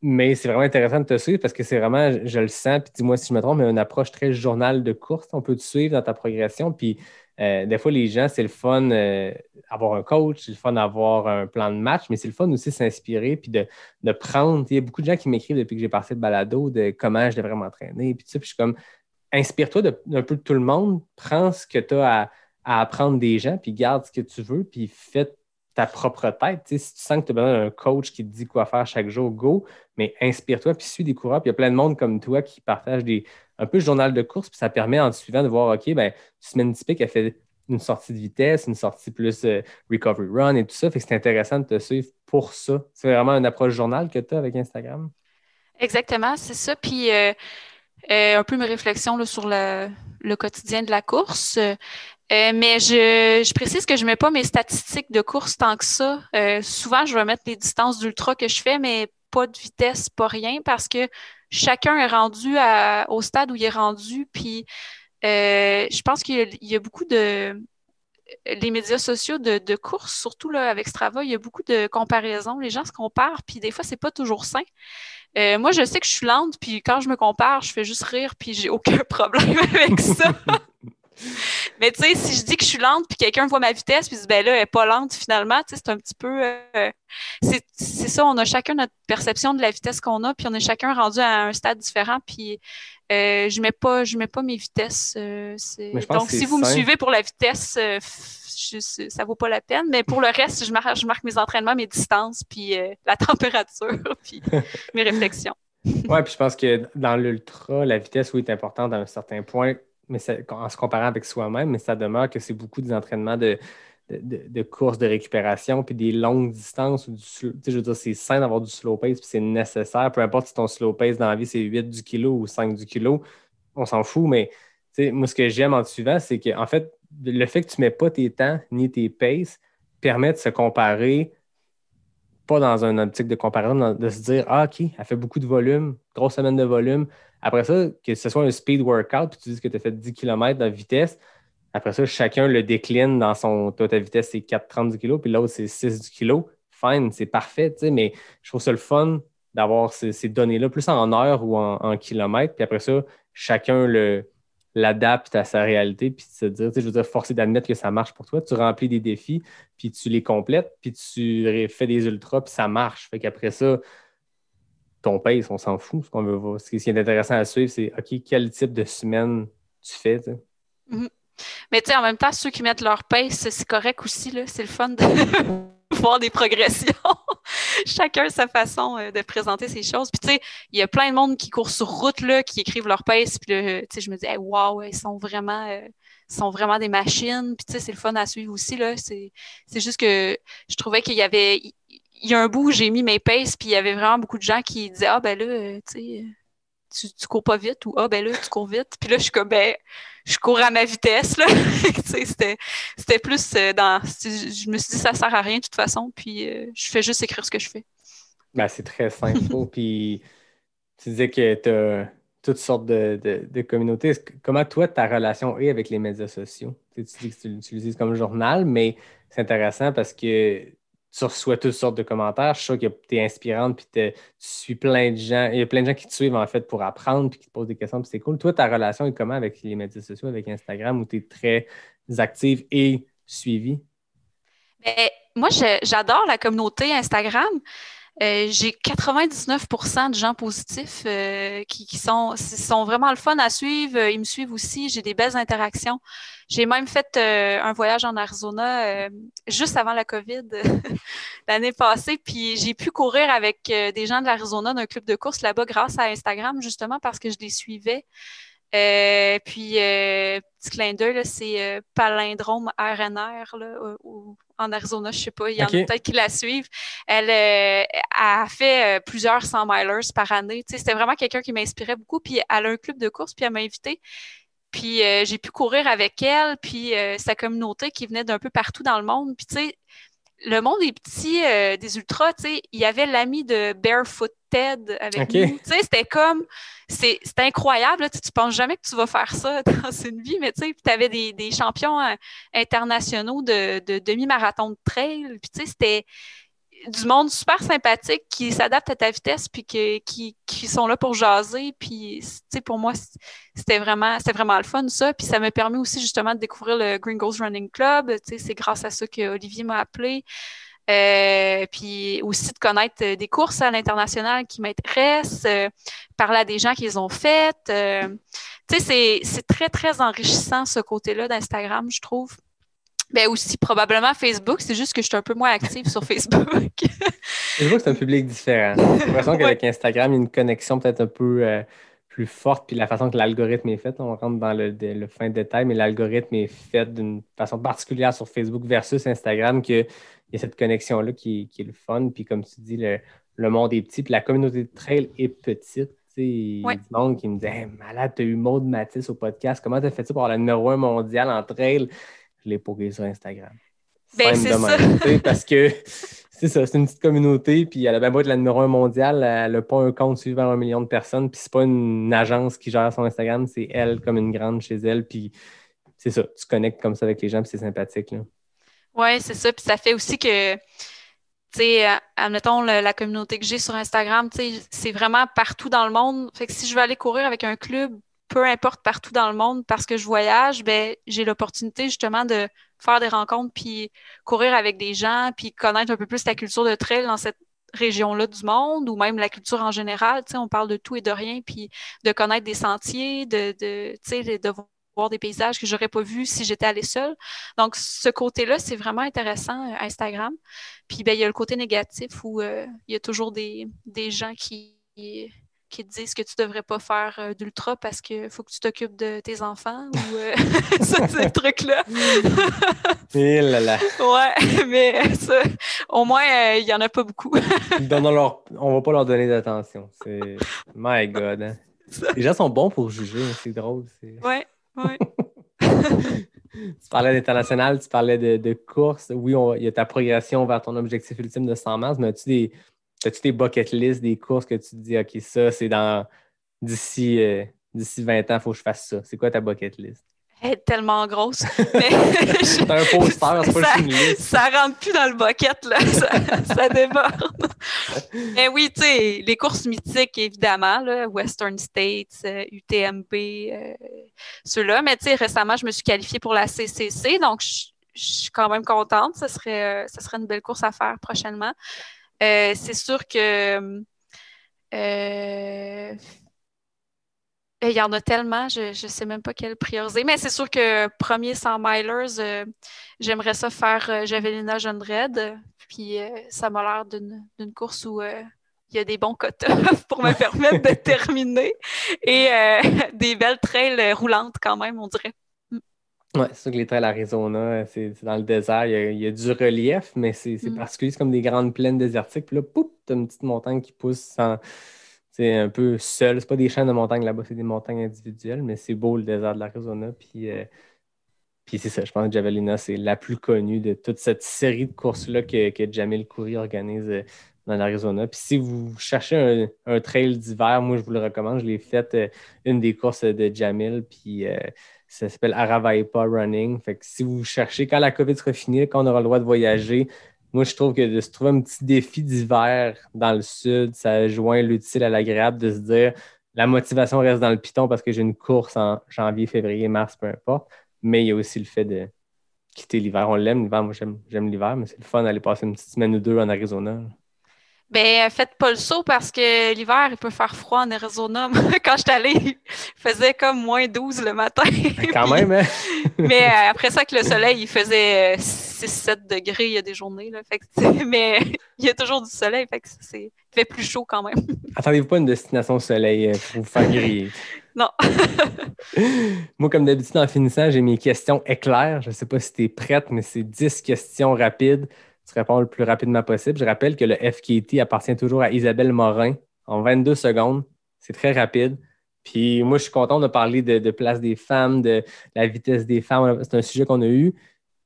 S5: Mais c'est vraiment intéressant de te suivre parce que c'est vraiment, je le sens, puis dis-moi si je me trompe, mais une approche très journal de course. On peut te suivre dans ta progression. Puis des fois, les gens, c'est le fun avoir un coach, c'est le fun d'avoir un plan de match, mais c'est le fun aussi de s'inspirer puis de prendre. Il y a beaucoup de gens qui m'écrivent depuis que j'ai passé le balado de comment je devrais m'entraîner. Puis tout ça, puis je suis comme, inspire-toi d'un peu de tout le monde, prends ce que tu as à apprendre des gens, puis garde ce que tu veux, puis fais ta propre tête. Tu sais, si tu sens que tu as besoin d'un coach qui te dit quoi faire chaque jour, go, mais inspire-toi, puis suis des coureurs. Puis il y a plein de monde comme toi qui partagent un peu le journal de course, puis ça permet en te suivant de voir, OK, ben, semaine typique, elle fait une sortie de vitesse, une sortie plus recovery run et tout ça. Fait que c'est intéressant de te suivre pour ça. C'est vraiment une approche journal que tu as avec Instagram.
S1: exactement, c'est ça. Puis un peu mes réflexions là, sur le quotidien de la course. Mais je précise que je ne mets pas mes statistiques de course tant que ça. Souvent, je vais mettre les distances d'ultra que je fais, mais pas de vitesse, pas rien, parce que chacun est rendu au stade où il est rendu. Puis, je pense qu'il y a beaucoup de... Les médias sociaux de course, surtout là, avec Strava, il y a beaucoup de comparaisons. Les gens se comparent, puis des fois, c'est pas toujours sain. Moi, je sais que je suis lente, puis quand je me compare, je fais juste rire, puis j'ai aucun problème avec ça. Mais tu sais, si je dis que je suis lente, puis quelqu'un voit ma vitesse, puis dit, ben là, elle n'est pas lente finalement, tu sais, c'est un petit peu. C'est ça, on a chacun notre perception de la vitesse qu'on a, puis on est chacun rendu à un stade différent, puis je mets pas mes vitesses.
S5: Mais je pense
S1: Donc,
S5: que c'est
S1: si vous me
S5: sain.
S1: suivez pour la vitesse, ça vaut pas la peine. Mais pour le reste, je marque mes entraînements, mes distances, puis la température, puis mes réflexions.
S5: Oui, puis je pense que dans l'ultra, la vitesse, oui, est importante à un certain point, mais en se comparant avec soi-même, mais ça demeure que c'est beaucoup des entraînements de courses de récupération, puis des longues distances. Tu sais, je veux dire, c'est sain d'avoir du slow pace, puis c'est nécessaire. Peu importe si ton slow pace dans la vie, c'est 8 du kilo ou 5 du kilo, on s'en fout, mais tu sais, moi, ce que j'aime en te suivant, c'est qu'en fait, le fait que tu ne mets pas tes temps ni tes paces permet de se comparer pas dans une optique de comparaison, de se dire, ah, OK, elle fait beaucoup de volume, grosse semaine de volume. Après ça, que ce soit un speed workout, puis tu dis que tu as fait 10 km de vitesse, après ça, chacun le décline dans son. Toi, ta vitesse, c'est 4,30 du kilo, puis l'autre, c'est 6 du kilo. Fine, c'est parfait, tu sais, mais je trouve ça le fun d'avoir ces données-là, plus en heures ou en kilomètres, puis après ça, chacun l'adapte à sa réalité, puis se dire, tu sais, je veux dire, forcer d'admettre que ça marche pour toi. Tu remplis des défis, puis tu les complètes, puis tu fais des ultras, puis ça marche. Fait qu'après ça, ton pace, on s'en fout. Ce qu'on veut voir. Ce qui est intéressant à suivre, c'est OK, quel type de semaine tu fais, tu sais.
S1: Mhm. Mais tu sais, en même temps, ceux qui mettent leur pace, c'est correct aussi, là. C'est le fun de voir des progressions. Chacun sa façon de présenter ses choses. Puis tu sais, il y a plein de monde qui court sur route, là, qui écrivent leur pace. Puis là, tu sais, je me dis, hey, wow, ils sont vraiment des machines. Puis tu sais, c'est le fun à suivre aussi, là. C'est juste que je trouvais qu'il y avait... Il y a un bout où j'ai mis mes paces, puis il y avait vraiment beaucoup de gens qui disaient, ah ben là, tu sais... Tu cours pas vite ou ah ben là tu cours vite puis là je suis comme ben je cours à ma vitesse là. C'était plus je me suis dit ça sert à rien de toute façon puis je fais juste écrire ce que je fais.
S5: Ben, c'est très simple. Puis tu disais que tu as toutes sortes de communautés. Comment toi ta relation est avec les médias sociaux? Tu dis que tu l'utilises comme journal, mais c'est intéressant parce que tu reçois toutes sortes de commentaires. Je suis sûr que tu es inspirante, puis tu suis plein de gens. Il y a plein de gens qui te suivent, en fait, pour apprendre, puis qui te posent des questions, puis c'est cool. Toi, ta relation est comment avec les médias sociaux, avec Instagram, où tu es très active et suivie?
S1: Ben, moi, j'adore la communauté Instagram. J'ai 99% de gens positifs qui sont vraiment le fun à suivre. Ils me suivent aussi. J'ai des belles interactions. J'ai même fait un voyage en Arizona juste avant la COVID l'année passée. Puis j'ai pu courir avec des gens de l'Arizona d'un club de course là-bas grâce à Instagram, justement parce que je les suivais. Petit clin d'œil, là, c'est Palindrome RNR là, en Arizona, je sais pas, il y en a peut-être qui la suivent. Elle a fait plusieurs 100 milers par année. Tu sais, c'était vraiment quelqu'un qui m'inspirait beaucoup. Puis elle a un club de course, puis elle m'a invitée. Puis j'ai pu courir avec elle, puis sa communauté qui venait d'un peu partout dans le monde. Puis tu sais, le monde des petits, des ultras, tu sais, il y avait l'ami de Barefoot Ted avec nous. Tu sais, c'était comme, c'était incroyable. Là, tu penses jamais que tu vas faire ça dans une vie, mais tu sais, tu avais des champions internationaux de demi-marathon de trail. Puis tu sais, c'était du monde super sympathique qui s'adapte à ta vitesse puis qui sont là pour jaser. Puis, tu sais, pour moi, c'était vraiment le fun, ça. Puis ça m'a permis aussi, justement, de découvrir le Gringos Running Club. Tu sais, c'est grâce à ça que Olivier m'a appelé. Puis aussi de connaître des courses à l'international qui m'intéressent, parler à des gens qui les ont faites. Tu sais, c'est très, très enrichissant, ce côté-là d'Instagram, je trouve. Ben aussi, probablement Facebook, c'est juste que je suis un peu moins active sur Facebook.
S5: Facebook, c'est un public différent. J'ai l'impression qu'avec Instagram, il y a une connexion peut-être un peu plus forte, puis la façon que l'algorithme est fait, on rentre dans le fin détail, mais l'algorithme est fait d'une façon particulière sur Facebook versus Instagram, qu'il y a cette connexion-là qui est le fun. Puis comme tu dis, le monde est petit, puis la communauté de trail est petite. Il y a du monde qui me dit hey, malade, t'as eu Maud Mathis au podcast, comment t'as fait ça pour avoir la numéro 1 mondiale en trail? Je l'ai pogué sur Instagram.
S1: Ben, c'est ça.
S5: Parce que c'est ça, c'est une petite communauté, puis elle a bien beau être la numéro 1 mondiale, elle n'a pas un compte suivant 1 million de personnes, puis c'est pas une agence qui gère son Instagram, c'est elle comme une grande chez elle, puis c'est ça, tu connectes comme ça avec les gens, puis c'est sympathique.
S1: Oui, c'est ça, puis ça fait aussi que, tu sais, admettons, la communauté que j'ai sur Instagram, tu sais, c'est vraiment partout dans le monde. Fait que si je veux aller courir avec un club, peu importe partout dans le monde, parce que je voyage, ben j'ai l'opportunité justement de faire des rencontres, puis courir avec des gens, puis connaître un peu plus la culture de trail dans cette région-là du monde, ou même la culture en général. Tu sais, on parle de tout et de rien, puis de connaître des sentiers, tu sais, de voir des paysages que j'aurais pas vus si j'étais allée seule. Donc, ce côté-là, c'est vraiment intéressant, Instagram. Puis, ben, il y a le côté négatif où il y a toujours des gens qui te disent que tu devrais pas faire d'ultra parce qu'il faut que tu t'occupes de tes enfants ou ça, ces trucs-là.
S5: Et là là.
S1: Ouais, mais ça, au moins, il y en a pas beaucoup.
S5: On va pas leur donner d'attention. C'est my God. Hein. Les gens sont bons pour juger, c'est drôle.
S1: Ouais.
S5: Tu parlais d'international, tu parlais de course. Oui, il y a ta progression vers ton objectif ultime de 100 miles, mais as-tu des bucket list, des courses que tu te dis, OK, ça, c'est d'ici 20 ans, il faut que je fasse ça. C'est quoi ta bucket list?
S1: Elle est tellement grosse. Mais
S5: c'est un poster, c'est pas une liste.
S1: Ça rentre plus dans le bucket, là. Ça déborde. Mais oui, tu sais, les courses mythiques, évidemment, là, Western States, UTMB, ceux-là. Mais tu sais, récemment, je me suis qualifiée pour la CCC, donc je suis quand même contente. Ça serait une belle course à faire prochainement. C'est sûr que Euh, il y en a tellement, je ne sais même pas quelle prioriser. Mais c'est sûr que premier 100 milers, j'aimerais ça faire Javelina Jeune Red. Puis ça m'a l'air d'une course où il y a des bons cut-offs pour me permettre de terminer. Et des belles trails roulantes quand même, on dirait.
S5: Ouais, c'est sûr que les trails Arizona, c'est dans le désert, il y a du relief, mais c'est particulier, c'est comme des grandes plaines désertiques. Puis là, poup, t'as une petite montagne qui pousse c'est un peu seul. C'est pas des chaînes de montagnes là-bas, c'est des montagnes individuelles, mais c'est beau le désert de l'Arizona. Puis c'est ça, je pense que Javelina, c'est la plus connue de toute cette série de courses-là que Jamil Khoury organise dans l'Arizona. Puis si vous cherchez un trail d'hiver, moi je vous le recommande. Je l'ai fait une des courses de Jamil, puis ça s'appelle Aravaipa Running. Fait que si vous cherchez, quand la COVID sera finie, quand on aura le droit de voyager, moi je trouve que de se trouver un petit défi d'hiver dans le sud, ça joint l'utile à l'agréable de se dire la motivation reste dans le piton parce que j'ai une course en janvier, février, mars, peu importe. Mais il y a aussi le fait de quitter l'hiver. On l'aime, l'hiver. Moi, j'aime l'hiver, mais c'est le fun d'aller passer une petite semaine ou deux en Arizona.
S1: Ben, faites pas le saut parce que l'hiver, il peut faire froid en Arizona. Quand je suis allée, il faisait comme -12 le matin.
S5: Quand même, hein?
S1: Mais après ça, que le soleil, il faisait 6-7 degrés, il y a des journées. Là. Fait que, mais il y a toujours du soleil, fait que il fait plus chaud quand même.
S5: Attendez-vous pas une destination soleil pour vous faire griller.
S1: Non.
S5: Moi, comme d'habitude, en finissant, j'ai mes questions éclairs. Je ne sais pas si tu es prête, mais c'est 10 questions rapides. Tu réponds le plus rapidement possible. Je rappelle que le FKT appartient toujours à Isabelle Morin en 22 secondes. C'est très rapide. Puis moi, je suis content de parler de place des femmes, de la vitesse des femmes. C'est un sujet qu'on a eu.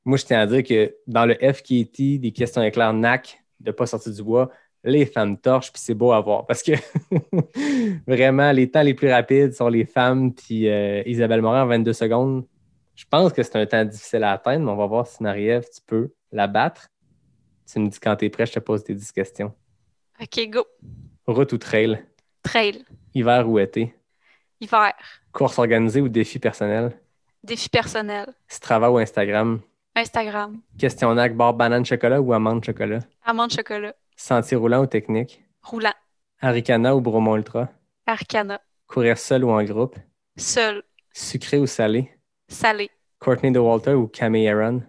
S5: Moi, je tiens à dire que dans le FKT, des questions éclairs NAC, de ne pas sortir du bois, les femmes torchent, puis c'est beau à voir. Parce que vraiment, les temps les plus rapides sont les femmes, puis Isabelle Morin en 22 secondes. Je pense que c'est un temps difficile à atteindre, mais on va voir si Marie-Ève, tu peux la battre. Tu me dis quand tu es prêt, je te pose tes 10 questions.
S1: OK, go.
S5: Route ou trail?
S1: Trail.
S5: Hiver ou été?
S1: Hiver.
S5: Course organisée ou défi personnel?
S1: Défi personnel.
S5: Strava ou Instagram?
S1: Instagram.
S5: Question NAC, barre banane chocolat ou amande chocolat?
S1: Amande chocolat.
S5: Sentier roulant ou technique?
S1: Roulant.
S5: Arikana ou Bromont Ultra?
S1: Arcana.
S5: Courir seul ou en groupe?
S1: Seul.
S5: Sucré ou salé?
S1: Salé.
S5: Courtney DeWalter ou Camille Aaron?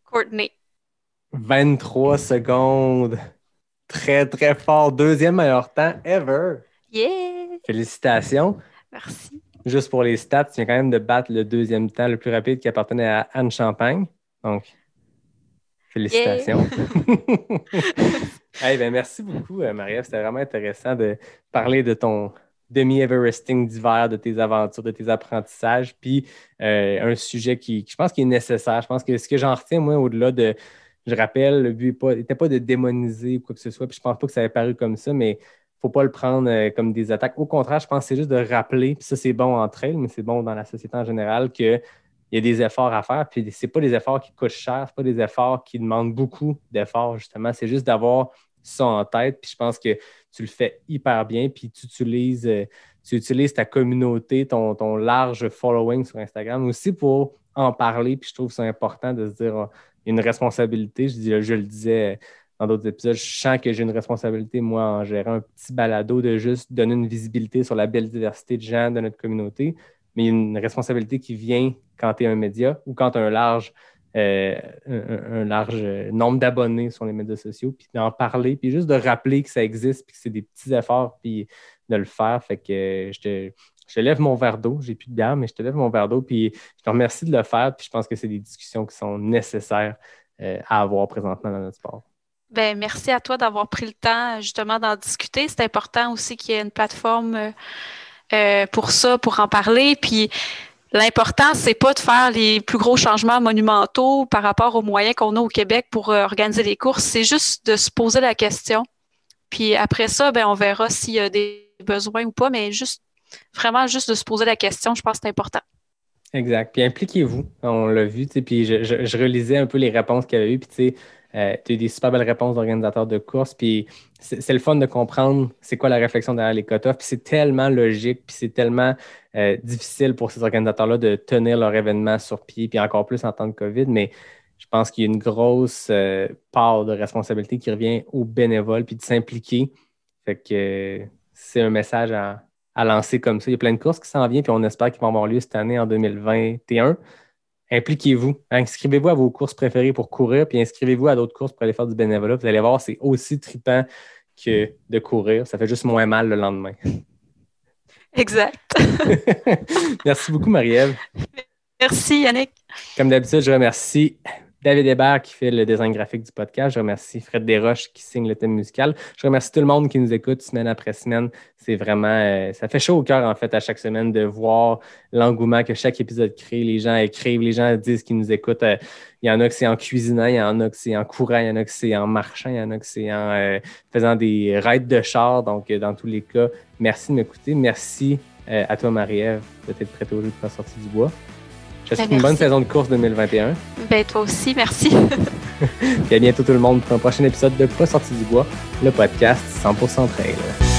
S1: Courtney.
S5: 23 secondes. Très, très fort. Deuxième meilleur temps ever.
S1: Yeah!
S5: Félicitations.
S1: Merci.
S5: Juste pour les stats, tu viens quand même de battre le deuxième temps le plus rapide qui appartenait à Anne Champagne. Donc, félicitations. Hey, ben, merci beaucoup, Marie-Ève. C'était vraiment intéressant de parler de ton demi-Everesting d'hiver, de tes aventures, de tes apprentissages, puis un sujet qui, je pense, qui est nécessaire. Je pense que ce que j'en retiens, moi, au-delà de, je rappelle, le but n'était pas de démoniser ou quoi que ce soit, puis je pense pas que ça avait paru comme ça, mais faut pas le prendre comme des attaques. Au contraire, je pense que c'est juste de rappeler, puis ça, c'est bon entre elles, mais c'est bon dans la société en général, qu'il y a des efforts à faire, puis c'est pas des efforts qui coûtent cher, c'est pas des efforts qui demandent beaucoup d'efforts, justement. C'est juste d'avoir ça en tête, puis je pense que tu le fais hyper bien, puis tu utilises ta communauté, ton large following sur Instagram aussi pour en parler, puis je trouve ça important de se dire une responsabilité. Je le disais dans d'autres épisodes, je sens que j'ai une responsabilité, moi, en gérant un petit balado, de juste donner une visibilité sur la belle diversité de gens de notre communauté, mais il y a une responsabilité qui vient quand tu es un média ou quand tu as un large nombre d'abonnés sur les médias sociaux, puis d'en parler, puis juste de rappeler que ça existe, puis que c'est des petits efforts, puis de le faire. Fait que je te lève mon verre d'eau. J'ai plus de bière, mais je te lève mon verre d'eau, puis je te remercie de le faire, puis je pense que c'est des discussions qui sont nécessaires à avoir présentement dans notre sport.
S1: Ben, merci à toi d'avoir pris le temps justement d'en discuter. C'est important aussi qu'il y ait une plateforme pour ça, pour en parler. Puis l'important, c'est pas de faire les plus gros changements monumentaux par rapport aux moyens qu'on a au Québec pour organiser les courses. C'est juste de se poser la question. Puis après ça, ben, on verra s'il y a des besoins ou pas, mais vraiment juste de se poser la question, je pense que c'est important.
S5: Exact. Puis impliquez-vous. On l'a vu, tu sais, puis je relisais un peu les réponses qu'il y avait eu, puis tu sais, tu as eu des super belles réponses d'organisateurs de courses, puis c'est le fun de comprendre c'est quoi la réflexion derrière les quotas, puis c'est tellement logique, puis c'est tellement difficile pour ces organisateurs-là de tenir leur événement sur pied, puis encore plus en temps de COVID, mais je pense qu'il y a une grosse part de responsabilité qui revient aux bénévoles, puis de s'impliquer. Fait que c'est un message à lancer comme ça. Il y a plein de courses qui s'en viennent, puis on espère qu'ils vont avoir lieu cette année en 2021. Impliquez-vous. Inscrivez-vous à vos courses préférées pour courir, puis inscrivez-vous à d'autres courses pour aller faire du bénévolat. Vous allez voir, c'est aussi trippant que de courir. Ça fait juste moins mal le lendemain.
S1: Exact.
S5: Merci beaucoup, Marie-Ève.
S1: Merci, Yannick.
S5: Comme d'habitude, je remercie David Hébert qui fait le design graphique du podcast. Je remercie Fred Desroches qui signe le thème musical. Je remercie tout le monde qui nous écoute semaine après semaine. C'est vraiment... ça fait chaud au cœur, en fait, à chaque semaine de voir l'engouement que chaque épisode crée. Les gens écrivent, les gens disent qu'ils nous écoutent. Il y en a que c'est en cuisinant, il y en a que c'est en courant, il y en a que c'est en marchant, il y en a que c'est en faisant des rides de char. Donc, dans tous les cas, merci de m'écouter. Merci à toi, Marie-Ève, d'être prête au jeu de Pas sorti du bois. Je te souhaite une bonne saison de course 2021.
S1: Ben, toi aussi, merci.
S5: Puis à bientôt tout le monde pour un prochain épisode de Pas sorti du bois, le podcast 100% trail.